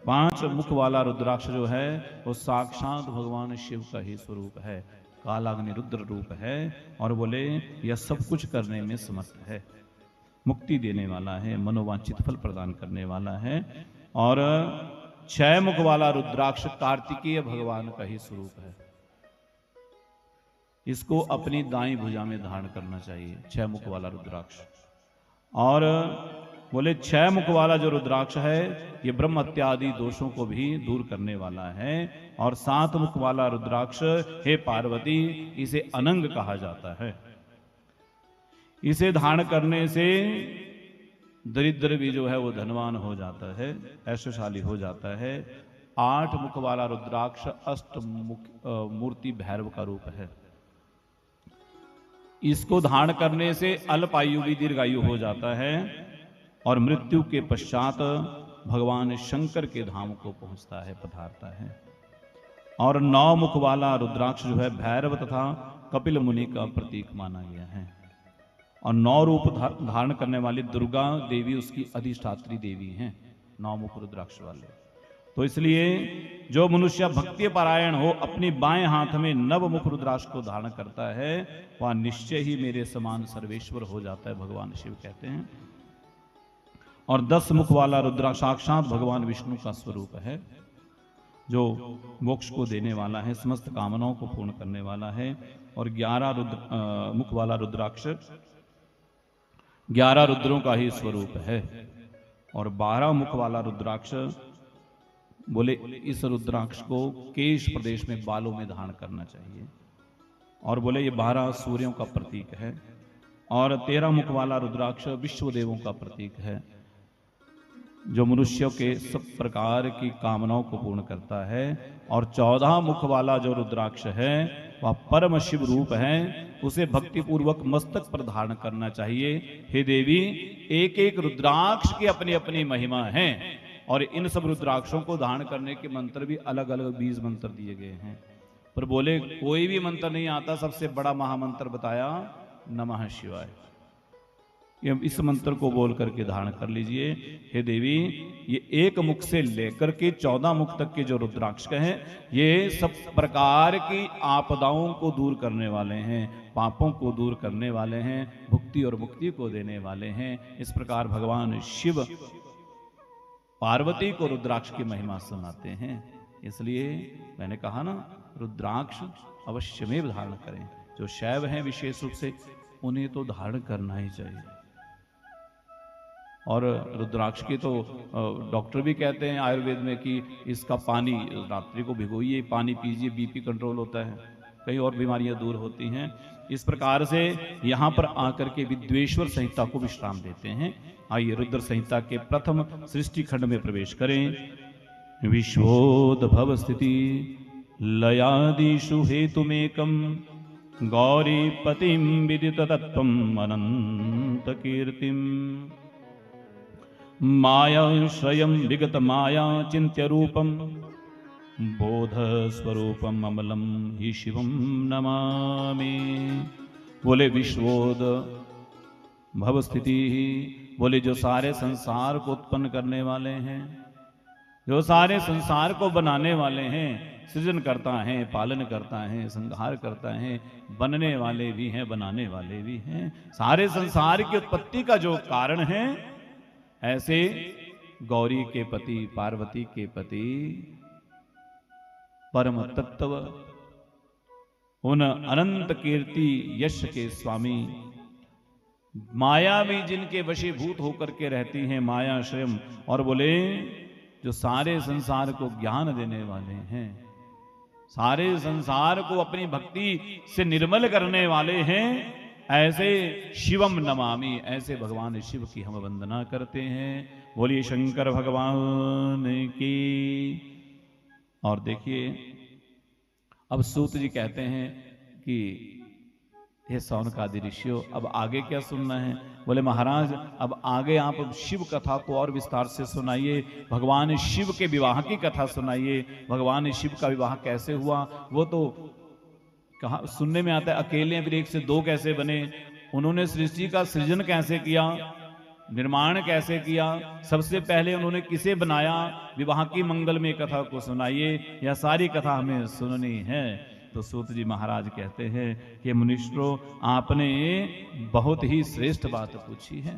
B: 5 मुख वाला रुद्राक्ष जो है वो साक्षात भगवान शिव का ही स्वरूप है, कालाग्नि रुद्र रूप है। और बोले यह सब कुछ करने में समर्थ है, मुक्ति देने वाला है, मनोवांछित फल प्रदान करने वाला है। और 6 मुख वाला रुद्राक्ष कार्तिकेय भगवान का ही स्वरूप है। इसको अपनी दाईं भुजा में धारण करना चाहिए, 6 मुख वाला रुद्राक्ष। और बोले 6 मुख वाला जो रुद्राक्ष है ये ब्रह्म इत्यादि दोषों को भी दूर करने वाला है। और 7 मुख वाला रुद्राक्ष, हे पार्वती, इसे अनंग कहा जाता है। इसे धारण करने से दरिद्र भी जो है वो धनवान हो जाता है, ऐश्वर्यशाली हो जाता है। 8 मुख वाला रुद्राक्ष अष्ट मुख मूर्ति भैरव का रूप है। इसको धारण करने से अल्पायु भी दीर्घायु हो जाता है और मृत्यु के पश्चात भगवान शंकर के धाम को पहुंचता है, पधारता है। और 9 मुख वाला रुद्राक्ष जो है भैरव तथा कपिल मुनि का प्रतीक माना गया है। और 9 रूप धारण करने वाली दुर्गा देवी उसकी अधिष्ठात्री देवी हैं, 9 मुख रुद्राक्ष वाले। तो इसलिए जो मनुष्य भक्ति परायण हो, अपनी बाएं हाथ में 9 मुख रुद्राक्ष को धारण करता है, वह निश्चय ही मेरे समान सर्वेश्वर हो जाता है, भगवान शिव कहते हैं। और 10 मुख वाला रुद्राक्ष साक्षात भगवान विष्णु का स्वरूप है, जो मोक्ष को देने वाला है, समस्त कामनाओं को पूर्ण करने वाला है। और 11 मुख वाला रुद्राक्ष 11 रुद्रों का ही स्वरूप है। और 12 मुख वाला रुद्राक्ष, बोले इस रुद्राक्ष को केश प्रदेश में बालों में धारण करना चाहिए। और बोले ये 12 सूर्यों का प्रतीक है। और 13 मुख वाला रुद्राक्ष विश्व देवों का प्रतीक है, जो मनुष्यों के सब प्रकार की कामनाओं को पूर्ण करता है। और 14 मुख वाला जो रुद्राक्ष है वह परम शिव रूप है, उसे भक्ति पूर्वक मस्तक पर धारण करना चाहिए। हे देवी, एक एक रुद्राक्ष की अपनी अपनी महिमा है और इन सब रुद्राक्षों को धारण करने के मंत्र भी अलग अलग 20 मंत्र दिए गए हैं। पर बोले कोई भी मंत्र नहीं आता, सबसे बड़ा महामंत्र बताया नमः शिवाय। इस मंत्र को बोल करके धारण कर लीजिए। हे देवी, ये एक मुख से लेकर के 14 मुख तक के जो रुद्राक्ष हैं, ये सब प्रकार की आपदाओं को दूर करने वाले हैं, पापों को दूर करने वाले हैं, भुक्ति और मुक्ति को देने वाले हैं। इस प्रकार भगवान शिव पार्वती को रुद्राक्ष की महिमा सुनाते हैं। इसलिए मैंने कहा ना, रुद्राक्ष अवश्य में धारण करें। जो शैव हैं विशेष रूप से, उन्हें तो धारण करना ही चाहिए। और रुद्राक्ष की तो डॉक्टर भी कहते हैं आयुर्वेद में कि इसका पानी रात्रि को भिगोइए, पानी पीजिए, बीपी कंट्रोल होता है, कई और बीमारियां दूर होती हैं। इस प्रकार से यहाँ पर आकर के विद्वेश्वर संहिता को विश्राम देते हैं। आइए रुद्र संहिता के प्रथम सृष्टि खंड में प्रवेश करें। विश्वोद्भव स्थिति लयादिषु हेतुमेकं गौरी पतिं विदित तत्त्वम् अनंत कीर्तिम मायाश्रयं विगत माया चिन्त्य रूपम बोध स्वरूपम अमलम ही शिवम नमामि। बोले विश्वोद भव स्थिति, बोले जो सारे संसार को उत्पन्न करने वाले हैं, जो सारे संसार को बनाने वाले हैं, सृजन करता है, पालन करता है, संहार करता है, बनने वाले भी हैं, बनाने वाले भी हैं, सारे संसार की उत्पत्ति का जो कारण है, ऐसे गौरी के पति, पार्वती के पति, परम तत्व, उन अनंत कीर्ति यश के स्वामी, माया भी जिनके वशीभूत होकर के रहती हैं, माया स्वयं, और बोले जो सारे संसार को ज्ञान देने वाले हैं, सारे संसार को अपनी भक्ति से निर्मल करने वाले हैं, ऐसे शिवम नमामि, ऐसे भगवान शिव की हम वंदना करते हैं। बोलिए शंकर भगवान की। और देखिए अब सूत जी कहते हैं कि हे सौनकादि ऋषियों, अब आगे क्या सुनना है? बोले महाराज अब आगे आप शिव कथा को और विस्तार से सुनाइए, भगवान शिव के विवाह की कथा सुनाइए। भगवान शिव का विवाह कैसे हुआ वो तो कहा सुनने में आता है, अकेले फिर 1 से 2 कैसे बने, उन्होंने सृष्टि का सृजन कैसे किया, निर्माण कैसे किया, सबसे पहले उन्होंने किसे बनाया, विवाह की मंगलमय कथा को सुनाइए। यह सारी कथा हमें सुननी है। तो सूत जी महाराज कहते हैं कि मुनीश्वरों, आपने बहुत ही श्रेष्ठ बात पूछी है।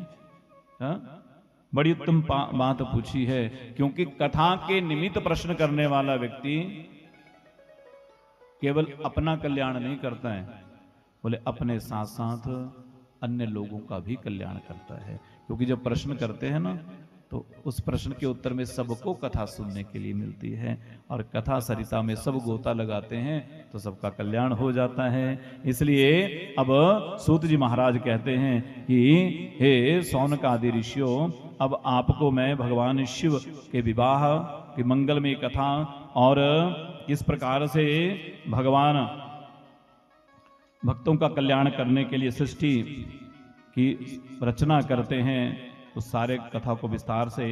B: बड़ी उत्तम बात पूछी है, क्योंकि कथा के निमित्त प्रश्न करने वाला व्यक्ति केवल अपना कल्याण नहीं करता है, बोले अपने साथ साथ अन्य लोगों का भी कल्याण करता है। क्योंकि जब प्रश्न करते हैं ना, तो उस प्रश्न के उत्तर में सबको कथा सुनने के लिए मिलती है, और कथा सरिता में सब गोता लगाते हैं तो सबका कल्याण हो जाता है। इसलिए अब सूत जी महाराज कहते हैं कि हे सौनक आदि ऋषियों, अब आपको मैं भगवान शिव के विवाह की मंगलमय कथा और किस प्रकार से भगवान भक्तों का कल्याण करने के लिए सृष्टि की रचना करते हैं, उस सारे कथा को विस्तार से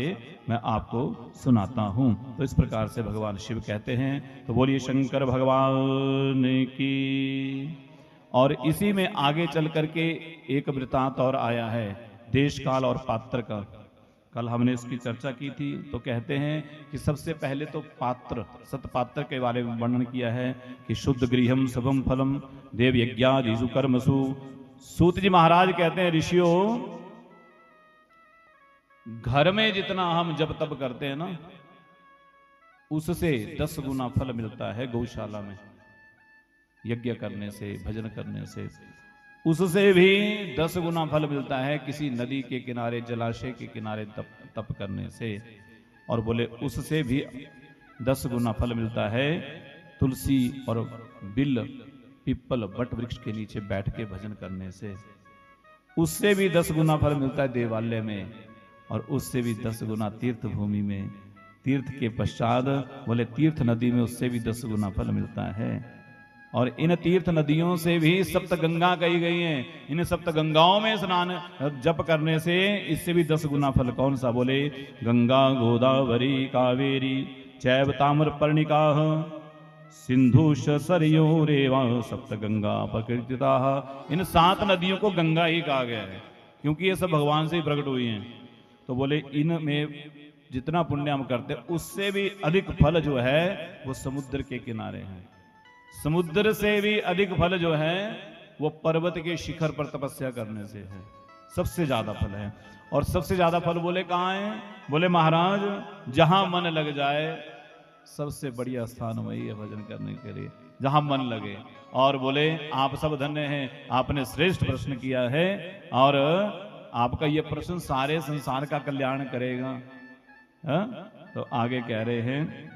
B: मैं आपको सुनाता हूं। तो इस प्रकार से भगवान शिव कहते हैं। तो बोलिए शंकर भगवान की। और इसी में आगे चल करके एक वृतांत और आया है, देश काल और पात्र का। कल हमने इसकी चर्चा की थी। तो कहते हैं कि सबसे पहले तो पात्र, सतपात्र के बारे में वर्णन किया है कि शुद्ध गृहम शुभम फलम देव यज्ञादिषु कर्मसु। सूत जी महाराज कहते हैं ऋषियों, घर में जितना हम जब तब करते हैं ना, उससे 10 गुना फल मिलता है गौशाला में यज्ञ करने से, भजन करने से। उससे भी 10 गुना फल मिलता है किसी नदी के किनारे, जलाशय के किनारे तप करने से। और बोले उससे भी 10 गुना फल मिलता है तुलसी और बिल, पिप्पल, वट वृक्ष के नीचे बैठ के भजन करने से। उससे भी 10 गुना फल मिलता है देवालय में, और उससे भी 10 गुना तीर्थ भूमि में। तीर्थ के पश्चात बोले तीर्थ नदी में उससे भी 10 गुना फल मिलता है। और इन तीर्थ नदियों से भी सप्त गंगा कही गई हैं। इन सप्त गंगाओं में स्नान जप करने से इससे भी 10 गुना फल। कौन सा? बोले गंगा गोदावरी कावेरी चैव ताम्रपर्णिका सिंधुश सरयोरेवा सप्त गंगा प्रकृतिता। इन 7 नदियों को गंगा ही कहा गया है, क्योंकि ये सब भगवान से ही प्रकट हुई हैं। तो बोले इनमें जितना पुण्य हम करते हैं उससे भी अधिक फल जो है वो समुद्र के किनारे है। समुद्र से भी अधिक फल जो है वो पर्वत के शिखर पर तपस्या करने से है, सबसे ज्यादा फल है। और सबसे ज्यादा फल बोले कहाँ है? बोले महाराज जहां मन लग जाए, सबसे बढ़िया स्थान वही है भजन करने के लिए, जहां मन लगे। और बोले आप सब धन्य हैं, आपने श्रेष्ठ प्रश्न किया है, और आपका ये प्रश्न सारे संसार का कल्याण करेगा। तो आगे कह रहे हैं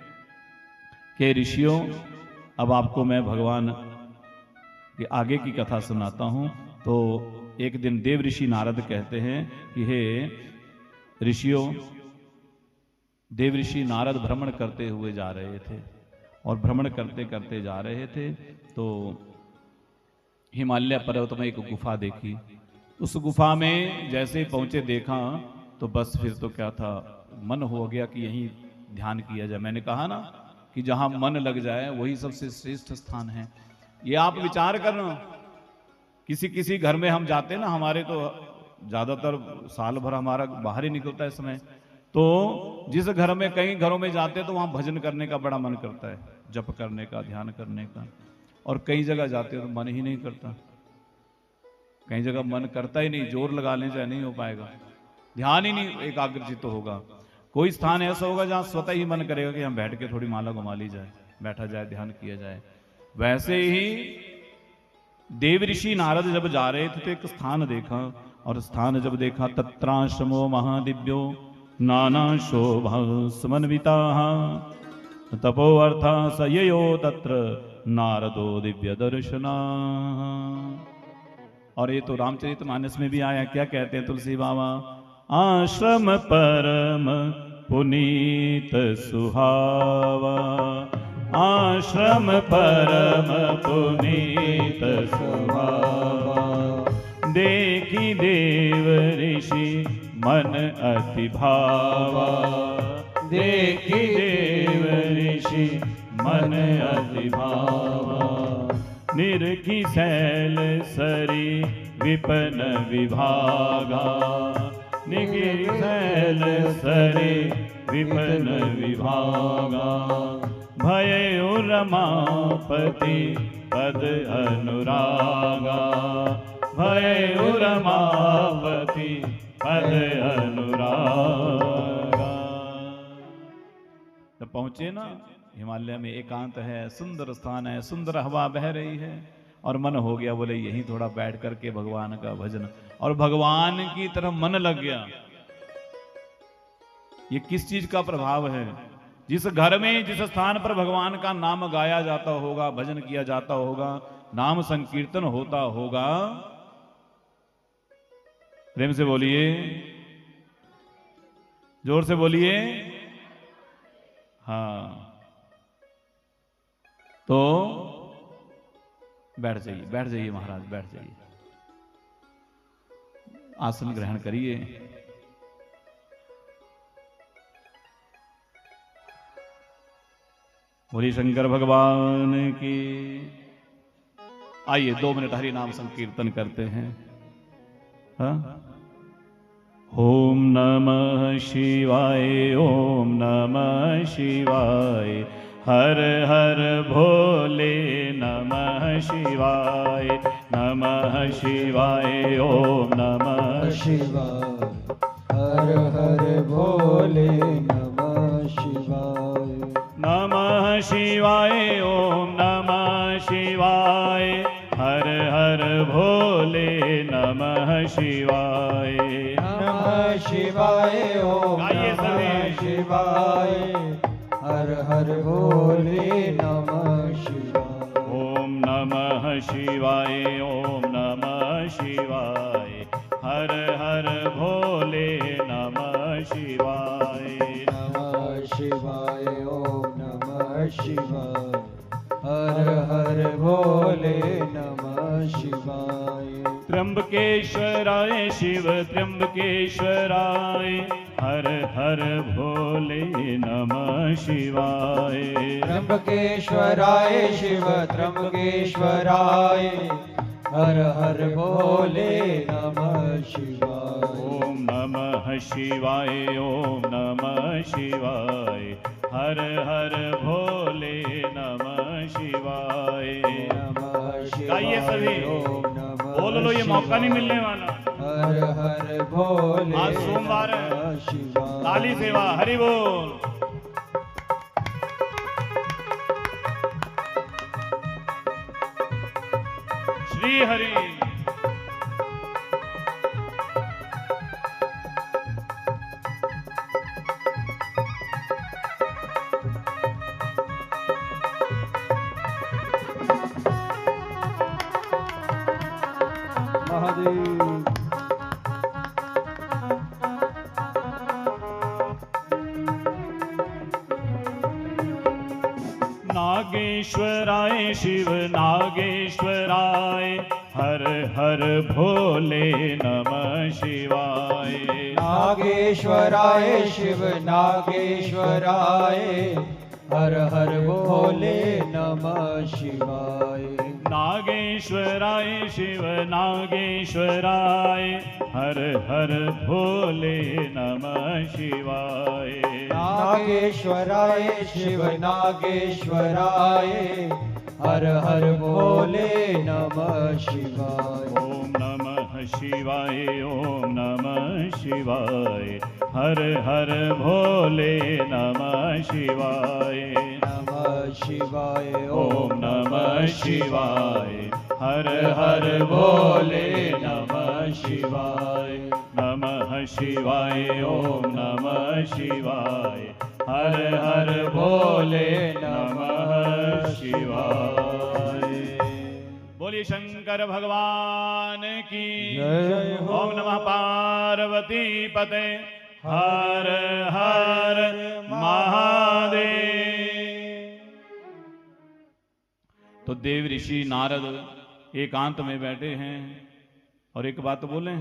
B: कि ऋषियों, अब आपको मैं भगवान की आगे की कथा सुनाता हूं। तो एक दिन देव ऋषि नारद कहते हैं कि हे ऋषियों, देव ऋषि नारद भ्रमण करते हुए जा रहे थे, और भ्रमण करते करते जा रहे थे तो हिमालय पर्वत में एक गुफा देखी। उस गुफा में जैसे पहुंचे देखा तो बस फिर तो क्या था, मन हो गया कि यहीं ध्यान किया जाए। मैंने कहा ना कि जहां मन लग जाए वही सबसे श्रेष्ठ स्थान है। ये आप विचार करना, किसी किसी घर में हम जाते हैं ना, हमारे तो ज्यादातर साल भर हमारा बाहर ही निकलता है समय, तो जिस घर में, कई घरों में जाते हैं तो वहां भजन करने का बड़ा मन करता है, जप करने का, ध्यान करने का। और कई जगह जाते हो तो मन ही नहीं करता, कई जगह मन करता ही नहीं, जोर लगा लें चाहे नहीं हो पाएगा, ध्यान ही नहीं एकाग्रचित्त होगा। कोई स्थान ऐसा होगा जहां स्वतः ही मन करेगा कि हम बैठ के थोड़ी माला घुमा ली जाए, बैठा जाए, ध्यान किया जाए। वैसे ही देव ऋषि नारद जब जा रहे थे तो एक स्थान देखा, और स्थान जब देखा तत्राश्रमो महादिव्यो नाना शोभा समन्विता तपो अर्था सययो तत्र नारदो दिव्य दर्शना। और ये तो रामचरितमानस में भी आया, क्या कहते हैं तुलसी बाबा? आश्रम परम पुनीत सुहावा, आश्रम परम पुनीत सुहावा, देखी देव ऋषि मन अति भावा, देखी देव ऋषि मन अति भावा, निरखी शैल सरी विपन विभागा, निगिर शैल सरी विपन विभागा, भयउ रमापति पद अनुरागा, भयउ रमापति पद अनुरागा। जब पहुंचे ना हिमालय में, एकांत है, सुंदर स्थान है, सुंदर हवा बह रही है, और मन हो गया बोले यहीं थोड़ा बैठ करके भगवान का भजन, और भगवान की तरफ मन लग गया। ये किस चीज का प्रभाव है? जिस घर में, जिस स्थान पर भगवान का नाम गाया जाता होगा, भजन किया जाता होगा, नाम संकीर्तन होता होगा, प्रेम से बोलिए, जोर से बोलिए, हाँ, तो बैठ जाइए, बैठ जाइए महाराज, बैठ जाइए, आसन ग्रहण करिए। बोलिए शंकर भगवान की। आइए 2 मिनट हरि नाम संकीर्तन करते हैं। हाँ? ओम नमः शिवाय, ओम नमः शिवाय, हर हर भोले नमः शिवाय, नमः शिवाय, ओम नमः
C: शिवाय, हर हर भोले नमः शिवाय,
B: नमः शिवाय, ओम नमः शिवाय, हर हर भोले नमः शिवाय,
C: नमः शिवाय, ओम
B: गाइए
C: नमः
B: सभी।
C: शिवाय, हर हर भोले नमः शिवाय,
B: ओम नमः शिवाय, ओम नमः शिवाय, हर हर भोले नमः शिवाय,
C: नमः शिवाय, ओम नमः शिवाय, हर हर भोले नमः शिवाय,
B: त्र्यंबकेश्वराय शिव त्र्यंबकेश्वराय, हर हर भोले नमः शिवाय,
C: त्र्यंबकेश्वराय शिव त्र्यंबकेश्वराय, हर हर भोले नमः शिवाय,
B: ओम नमः शिवाय, ओम नमः शिवाय, हर हर भोले नमः शिवाय।
C: नमः
B: गाइए
C: शिवाय,
B: सभी।
C: ओम नमः
B: बोल लो, ये मौका नहीं मिलने वाला।
C: हर हर भोले
B: आज सोमवार है।
C: नमः शिवाय,
B: काली सेवा, हरि बोल। श्री हरि।
C: महादेव।
B: नागेश्वराय शिव नागेश्वराय, हर हर भोले नमः शिवाय,
C: नागेश्वराय शिव नागेश्वराय, हर हर भोले नमः शिवाय,
B: नागेश्वराय शिव नागेश्वराय, हर हर भोले नमः शिवाय,
C: नागेश्वराय शिव नागेश्वराय, हर हर भोले नमः शिवाय,
B: ओम नमः शिवाय, ओम नमः शिवाय, हर हर भोले नमः शिवाय,
C: नमः शिवाय,
B: ओम नमः शिवाय, हर हर भोले नमः शिवाय, नमः शिवाय, ओम नमः शिवाय, हर हर भोले नमः शिवाय। बोलिए शंकर भगवान की
C: जय हो।
B: ओम नमः पार्वती पते, हर हर महादेव। तो देव ऋषि नारद एकांत में बैठे हैं, और एक बात तो बोले,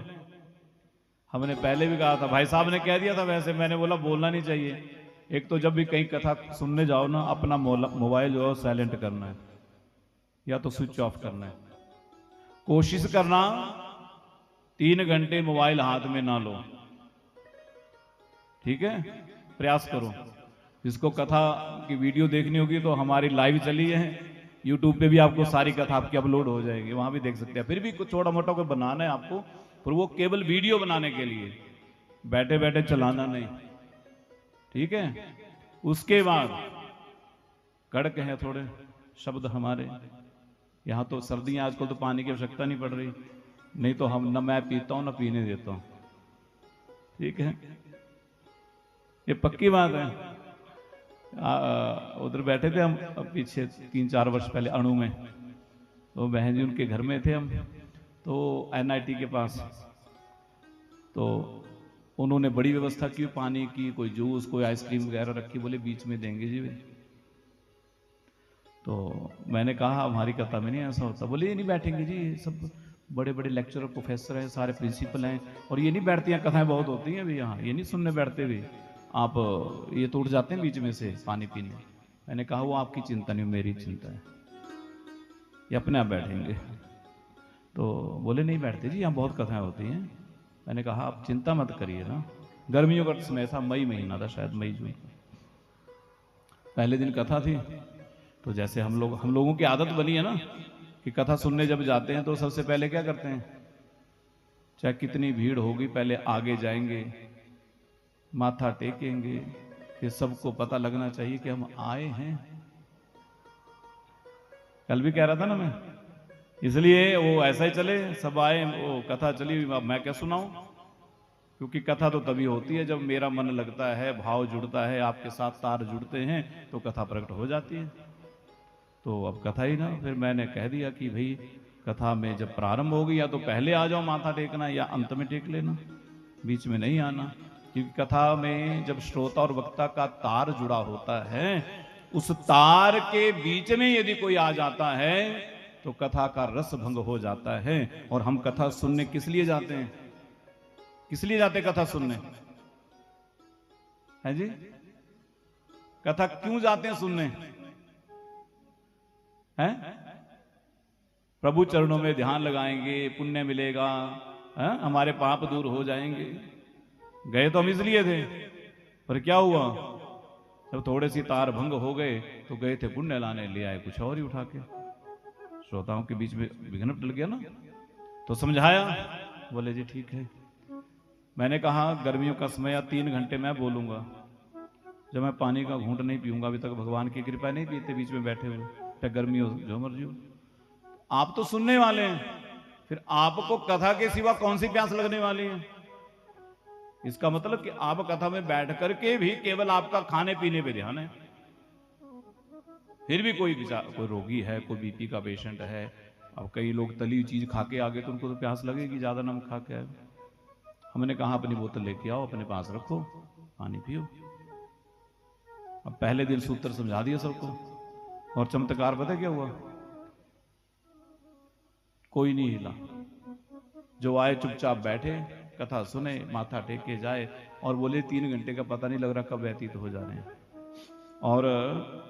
B: हमने पहले भी कहा था, भाई साहब ने कह दिया था, वैसे मैंने बोला बोलना नहीं चाहिए। एक तो जब भी कहीं कथा सुनने जाओ ना, अपना मोबाइल जो है साइलेंट करना है, या तो स्विच ऑफ करना है। कोशिश करना 3 घंटे मोबाइल हाथ में ना लो, ठीक है? प्रयास करो। जिसको कथा की वीडियो देखनी होगी तो हमारी लाइव चली है, यूट्यूब पे भी आपको सारी कथा आपकी अपलोड हो जाएगी, वहां भी देख सकते हैं। फिर भी कुछ छोटा मोटा कोई बनाना है आपको, पर वो केवल वीडियो बनाने के लिए,
A: बैठे बैठे चलाना नहीं, ठीक है। उसके बाद कड़क हैं थोड़े शब्द हमारे यहाँ, तो सर्दियाँ आजकल तो पानी की आवश्यकता नहीं पड़ रही, नहीं तो हम न मैं पीता हूँ न पीने देता हूँ, ठीक है, ये पक्की बात है। उधर बैठे थे हम पीछे 3-4 वर्ष पहले अणु में, तो बहन जी उनके घर में थे हम, तो एनआईटी के पास, तो उन्होंने बड़ी व्यवस्था की पानी की, कोई जूस कोई आइसक्रीम वगैरह रखी, बोले बीच में देंगे जी वे। तो मैंने कहा हमारी कथा में नहीं ऐसा होता। बोले ये नहीं बैठेंगे जी, सब बड़े बड़े लेक्चरर प्रोफेसर हैं, सारे प्रिंसिपल हैं, और ये नहीं बैठती हैं, कथाएं बहुत होती हैं अभी यहाँ, ये नहीं सुनने बैठते भी, आप ये तो उठ जाते हैं बीच में से पानी पीने। मैंने कहा वो आपकी चिंता नहीं, मेरी चिंता है, ये अपने आप बैठेंगे। तो बोले नहीं बैठते जी, यहाँ बहुत कथाएं होती हैं। मैंने कहा आप चिंता मत करिए ना। गर्मियों का समय था, मई महीना था शायद, मई जून, पहले दिन कथा थी। तो जैसे हम लोगों की आदत बनी है ना कि कथा सुनने जब जाते हैं तो सबसे पहले क्या करते हैं, चाहे कितनी भीड़ होगी पहले आगे जाएंगे, माथा टेकेंगे, फिर सबको पता लगना चाहिए कि हम आए हैं। कल भी कह रहा था ना मैं, इसलिए वो ऐसा ही चले, सब आए, वो कथा चली, अब मैं क्या सुनाऊं, क्योंकि कथा तो तभी होती है जब मेरा मन लगता है, भाव जुड़ता है, आपके साथ तार जुड़ते हैं तो कथा प्रकट हो जाती है। तो अब कथा ही ना, फिर मैंने कह दिया कि भाई कथा में जब प्रारंभ होगी या तो पहले आ जाओ माथा टेकना, या अंत में टेक लेना, बीच में नहीं आना। क्योंकि कथा में जब श्रोता और वक्ता का तार जुड़ा होता है, उस तार के बीच में यदि कोई आ जाता है तो कथा का रस भंग हो जाता है। और हम कथा सुनने किस लिए जाते हैं, किस लिए जाते कथा सुनने, है जी, कथा क्यों जाते हैं सुनने, हैं? प्रभु चरणों में ध्यान लगाएंगे, पुण्य मिलेगा, हैं? हमारे पाप दूर हो जाएंगे। गए तो हम इसलिए थे, पर क्या हुआ, जब थोड़े सी तार भंग हो गए तो गए थे पुण्य लाने, ले आए कुछ और ही उठा के। श्रोताओं के बीच में विघ्न डल गया ना, तो समझाया, बोले जी ठीक है। मैंने कहा गर्मियों का समय या 3 घंटे मैं बोलूंगा, जब मैं पानी का घूंट नहीं पीऊंगा, अभी तक भगवान की कृपा नहीं पीते बीच में बैठे हुए, चाहे गर्मी हो जो मर्जी हो, आप तो सुनने वाले हैं, फिर आपको कथा के सिवा कौन सी प्यास लगने वाली है। इसका मतलब कि आप कथा में बैठ करके भी केवल आपका खाने पीने पे ध्यान है। फिर भी कोई रोगी है, कोई बीपी का पेशेंट है, अब कई लोग तली चीज खा के आ गए तो उनको तो प्यास लगेगी, ज्यादा नमक खा के आए। हमने कहा अपनी बोतल लेके आओ, अपने पास रखो, पानी पियो। अब पहले दिन सूत्र समझा दिया सबको, और चमत्कार पता क्या हुआ, कोई नहीं हिला, जो आए चुपचाप बैठे, कथा सुने, माथा टेके जाए, और बोले 3 घंटे का पता नहीं लग रहा कब व्यतीत हो जा रहे हैं। और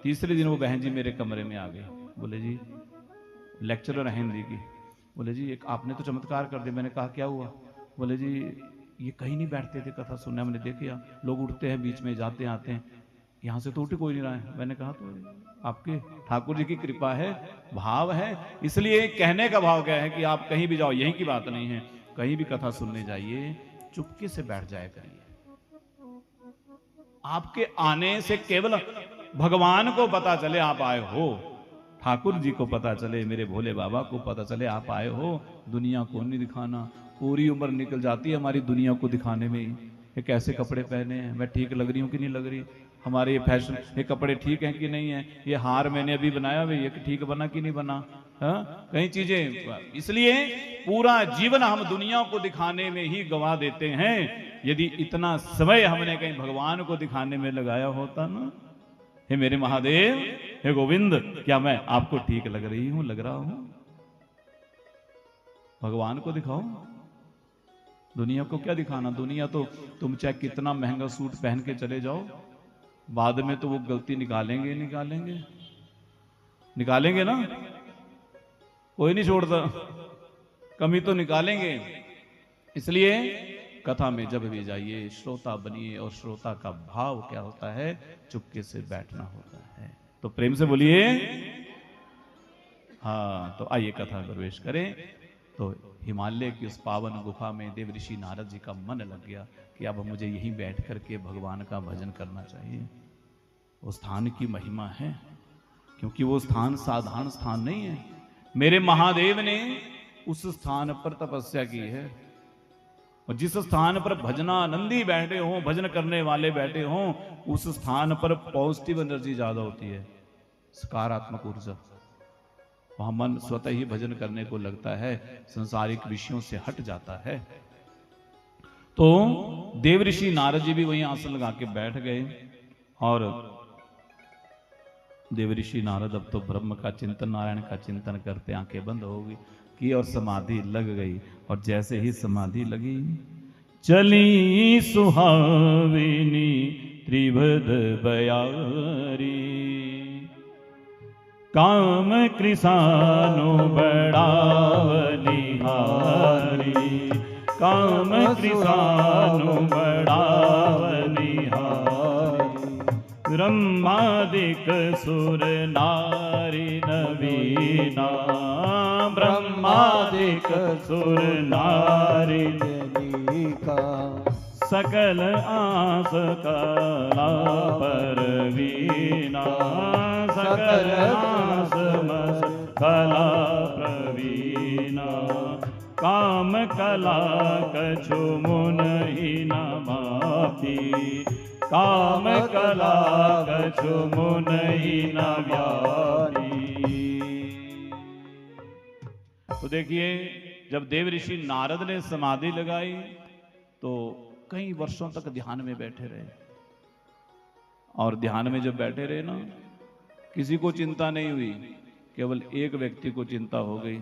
A: तीसरे दिन वो बहन जी मेरे कमरे में आ गई, बोले जी, लेक्चरर हैं हिंदी की, बोले जी एक आपने तो चमत्कार कर दिया। मैंने कहा क्या हुआ, बोले जी ये कहीं नहीं बैठते थे कथा सुनने, हमने देखा लोग उठते हैं बीच में, जाते आते हैं, यहाँ से तो उठ कोई नहीं रहा है। मैंने कहा तो आपके ठाकुर जी की कृपा है, भाव है, इसलिए कहने का भाव क्या है कि आप कहीं भी जाओ, यहीं की बात नहीं है, कहीं भी कथा सुनने जाइए चुपके से बैठ जाया करिए। आपके आने से केवल भगवान को पता चले आप आए हो, ठाकुर जी को पता चले, मेरे भोले बाबा को पता चले आप आए हो। दुनिया को नहीं दिखाना, पूरी उम्र निकल जाती है हमारी दुनिया को दिखाने में ही, ये कैसे कपड़े पहने हैं, मैं ठीक लग रही हूँ कि नहीं लग रही, हमारे ये फैशन, ये कपड़े ठीक हैं कि नहीं है, ये हार मैंने अभी बनाया हुआ ये ठीक बना कि नहीं बना, हाँ कई चीजें। इसलिए पूरा जीवन हम दुनिया को दिखाने में ही गवा देते हैं। यदि इतना समय हमने कहीं भगवान को दिखाने में लगाया होता ना, हे मेरे महादेव, हे गोविंद, क्या मैं आपको ठीक लग रही हूं, लग रहा हूं, भगवान को दिखाओ, दुनिया को क्या दिखाना। दुनिया तो तुम चाहे कितना महंगा सूट पहन के चले जाओ, बाद में तो वो गलती निकालेंगे निकालेंगे ना, कोई नहीं छोड़ता, कमी तो निकालेंगे। इसलिए कथा में जब भी जाइए श्रोता बनिए, और श्रोता का भाव क्या होता है, चुपके से बैठना होता है। तो प्रेम से बोलिए हाँ। तो आइए कथा में प्रवेश करें।
B: तो हिमालय की उस पावन गुफा में देव ऋषि नारद जी का मन लग गया कि अब मुझे यहीं बैठ करके भगवान का भजन करना चाहिए। वो स्थान की महिमा है, क्योंकि वो स्थान साधारण स्थान नहीं है। मेरे महादेव ने उस स्थान पर तपस्या की है, और जिस स्थान पर भजनानंदी बैठे हों, भजन करने वाले बैठे हों, उस स्थान पर पॉजिटिव एनर्जी ज्यादा होती है, सकारात्मक ऊर्जा। वहां मन स्वतः ही भजन करने को लगता है, संसारिक विषयों से हट जाता है। तो देव ऋषि नारद जी भी वहीं आसन लगा के बैठ गए, और देव ऋषि नारद अब तो ब्रह्म का चिंतन, नारायण का चिंतन करते आंखें बंद हो गई की और समाधि लग गई। और जैसे ही समाधि लगी, चली सुहाविनी त्रिभद बयारी, काम कृसानु बड़ावनिहारी, काम कृसानु बड़ावनिहारी, ब्रह्मादिक सुर नारी नवीना, ब्रह्मादिक सुर नारी
C: का
B: सकल आस कला परवीना, सकल आस मस कला प्रवीणा, काम कला कछु मुन ही न मापी, काम कला कछु मुन ही न व्यापी। तो देखिए, जब देव ऋषि नारद ने समाधि लगाई तो कई वर्षों तक ध्यान में बैठे रहे। और ध्यान में जब बैठे रहे ना, किसी को चिंता नहीं हुई, केवल एक व्यक्ति को चिंता हो गई।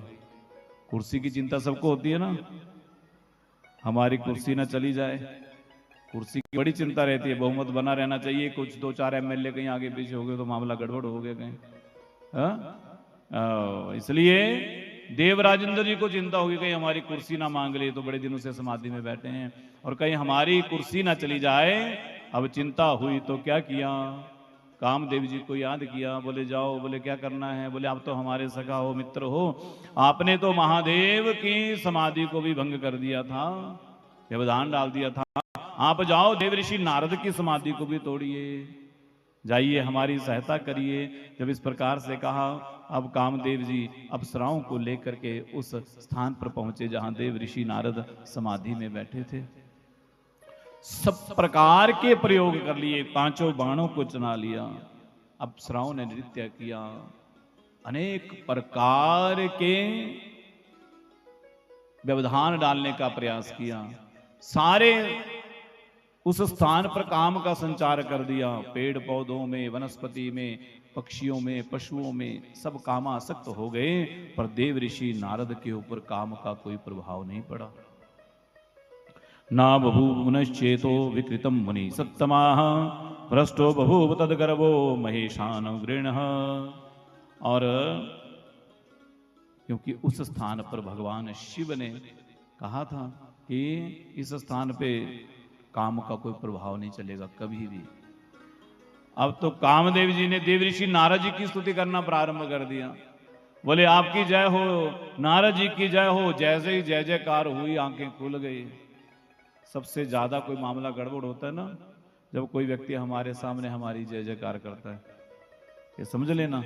B: कुर्सी की चिंता सबको होती है ना, हमारी कुर्सी ना चली जाए, कुर्सी की बड़ी चिंता रहती है, बहुमत बना रहना चाहिए। कुछ 2-4 एमएलए कहीं आगे पीछे हो गए तो मामला गड़बड़ हो गया कहीं। इसलिए देव राजेंद्र जी को चिंता होगी कहीं हमारी कुर्सी ना मांग ले, तो बड़े दिनों से समाधि में बैठे हैं, और कहीं हमारी कुर्सी ना चली जाए। अब चिंता हुई तो क्या किया, कामदेव जी को याद किया। बोले जाओ, बोले क्या करना है, बोले आप तो हमारे सखा हो, मित्र हो, आपने तो महादेव की समाधि को भी भंग कर दिया था, व्यवधान डाल दिया था, आप जाओ देव ऋषि नारद की समाधि को भी तोड़िए, जाइए हमारी सहायता करिए। जब इस प्रकार से कहा, अब कामदेव जी अप्सराओं को लेकर के उस स्थान पर पहुंचे जहां देव ऋषि नारद समाधि में बैठे थे। सब प्रकार के प्रयोग कर लिए, 5 बाणों को चुना लिया, अप्सराओं ने नृत्य किया, अनेक प्रकार के व्यवधान डालने का प्रयास किया, सारे उस स्थान पर काम का संचार कर दिया। पेड़ पौधों में, वनस्पति में, पक्षियों में, पशुओं में सब कामासक्त हो गए, पर देव ऋषि नारद के ऊपर काम का कोई प्रभाव नहीं पड़ा। ना बभूव मुनश्चेतो विकृतम मुनि सत्तमाः, भ्रष्टो बभूव तद्गर्वो महेशानुगृणः। और क्योंकि उस स्थान पर भगवान शिव ने कहा था कि इस स्थान पे काम का कोई प्रभाव नहीं चलेगा कभी भी। अब तो कामदेव जी ने देव ऋषि नारद जी की स्तुति करना प्रारंभ कर दिया। बोले आपकी जय हो, नारद जी की जय हो। जैसे ही जय जयकार हुई, आंखें खुल गई। सबसे ज्यादा कोई मामला गड़बड़ होता है ना, जब कोई व्यक्ति हमारे सामने हमारी जय जयकार करता है। ये समझ लेना,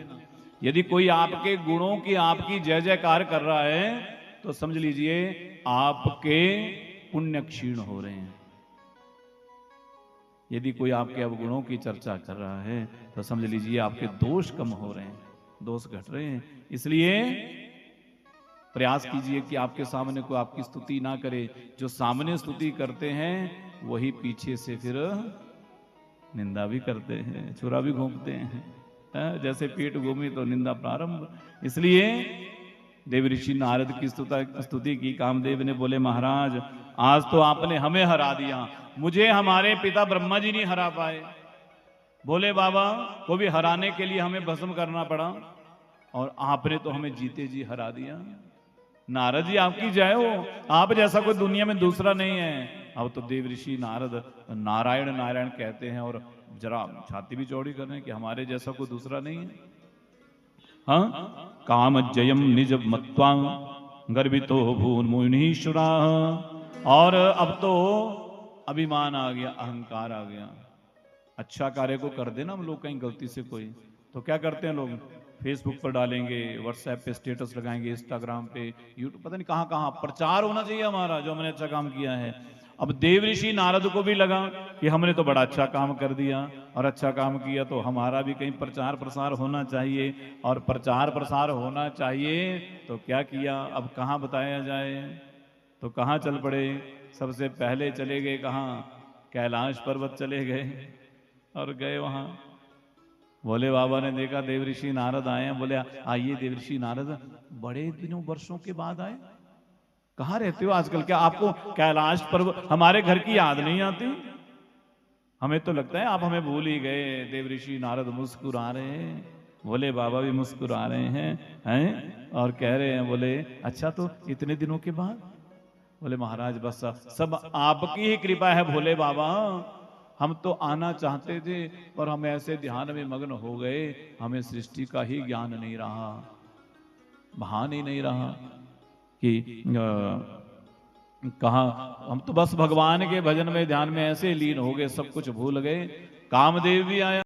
B: यदि कोई आपके गुणों की, आपकी जय जयकार कर रहा है, तो समझ लीजिए आपके पुण्य क्षीण हो रहे हैं। यदि कोई आपके अवगुणों की चर्चा कर रहा है, तो समझ लीजिए आपके दोष कम हो रहे हैं, दोष घट रहे हैं। इसलिए प्रयास कीजिए कि आपके सामने कोई आपकी स्तुति ना करे। जो सामने स्तुति करते हैं वही पीछे से फिर निंदा भी करते हैं, छुरा भी घूमते हैं। जैसे पेट घूमी तो निंदा प्रारंभ। इसलिए देव ऋषि नारद की स्तुति की कामदेव ने। बोले महाराज, आज तो आपने हमें हरा दिया, मुझे हमारे पिता ब्रह्मा जी नहीं हरा पाए। बोले बाबा को भी हराने के लिए हमें भस्म करना पड़ा, और आपने तो हमें जीते जी हरा दिया। नारद जी आपकी जय हो, आप जैसा कोई दुनिया में दूसरा नहीं है। अब तो देव ऋषि नारद नारायण नारायण कहते हैं, और जरा छाती भी चौड़ी कर रहे हैं कि हमारे जैसा कोई दूसरा नहीं है। हाँ, काम जयम निज मत्वा गर्वितो भून मुनीश्वरा। और अब तो अभिमान आ गया, अहंकार आ गया। अच्छा कार्य को कर देना हम लोग कहीं गलती से कोई, तो क्या करते हैं लोग, फेसबुक पर डालेंगे, व्हाट्सएप पे स्टेटस लगाएंगे, इंस्टाग्राम पे, यूट्यूब, पता नहीं कहाँ कहाँ प्रचार होना चाहिए हमारा जो हमने अच्छा काम किया है। अब देव ऋषि नारद को भी लगा कि हमने तो बड़ा अच्छा काम कर दिया और अच्छा काम किया तो हमारा भी कहीं प्रचार प्रसार होना चाहिए। और प्रचार प्रसार होना चाहिए तो क्या किया, अब कहाँ बताया जाए, तो कहाँ चल पड़े। सबसे पहले चले गए कहाँ, कैलाश पर्वत चले गए और गए वहां। भोले बाबा ने देखा देव ऋषि नारद आए हैं, बोले आइए देव ऋषि नारद, बड़े दिनों वर्षों के बाद आए, कहाँ रहते हो आजकल, क्या आपको कैलाश पर्वत हमारे घर की याद नहीं आती? हमें तो लगता है आप हमें भूल ही गए। देव ऋषि नारद मुस्कुरा रहे हैं, भोले बाबा भी मुस्कुरा रहे हैं और कह रहे हैं, बोले अच्छा तो इतने दिनों के बाद? बोले महाराज बस सब आपकी ही कृपा है भोले बाबा, हम तो आना चाहते थे पर हम ऐसे ध्यान में मग्न हो गए, हमें सृष्टि का ही ज्ञान नहीं रहा, भान ही नहीं रहा कि कहा, हम तो बस भगवान के भजन में ध्यान में ऐसे लीन हो गए, सब कुछ भूल गए। कामदेव भी आया।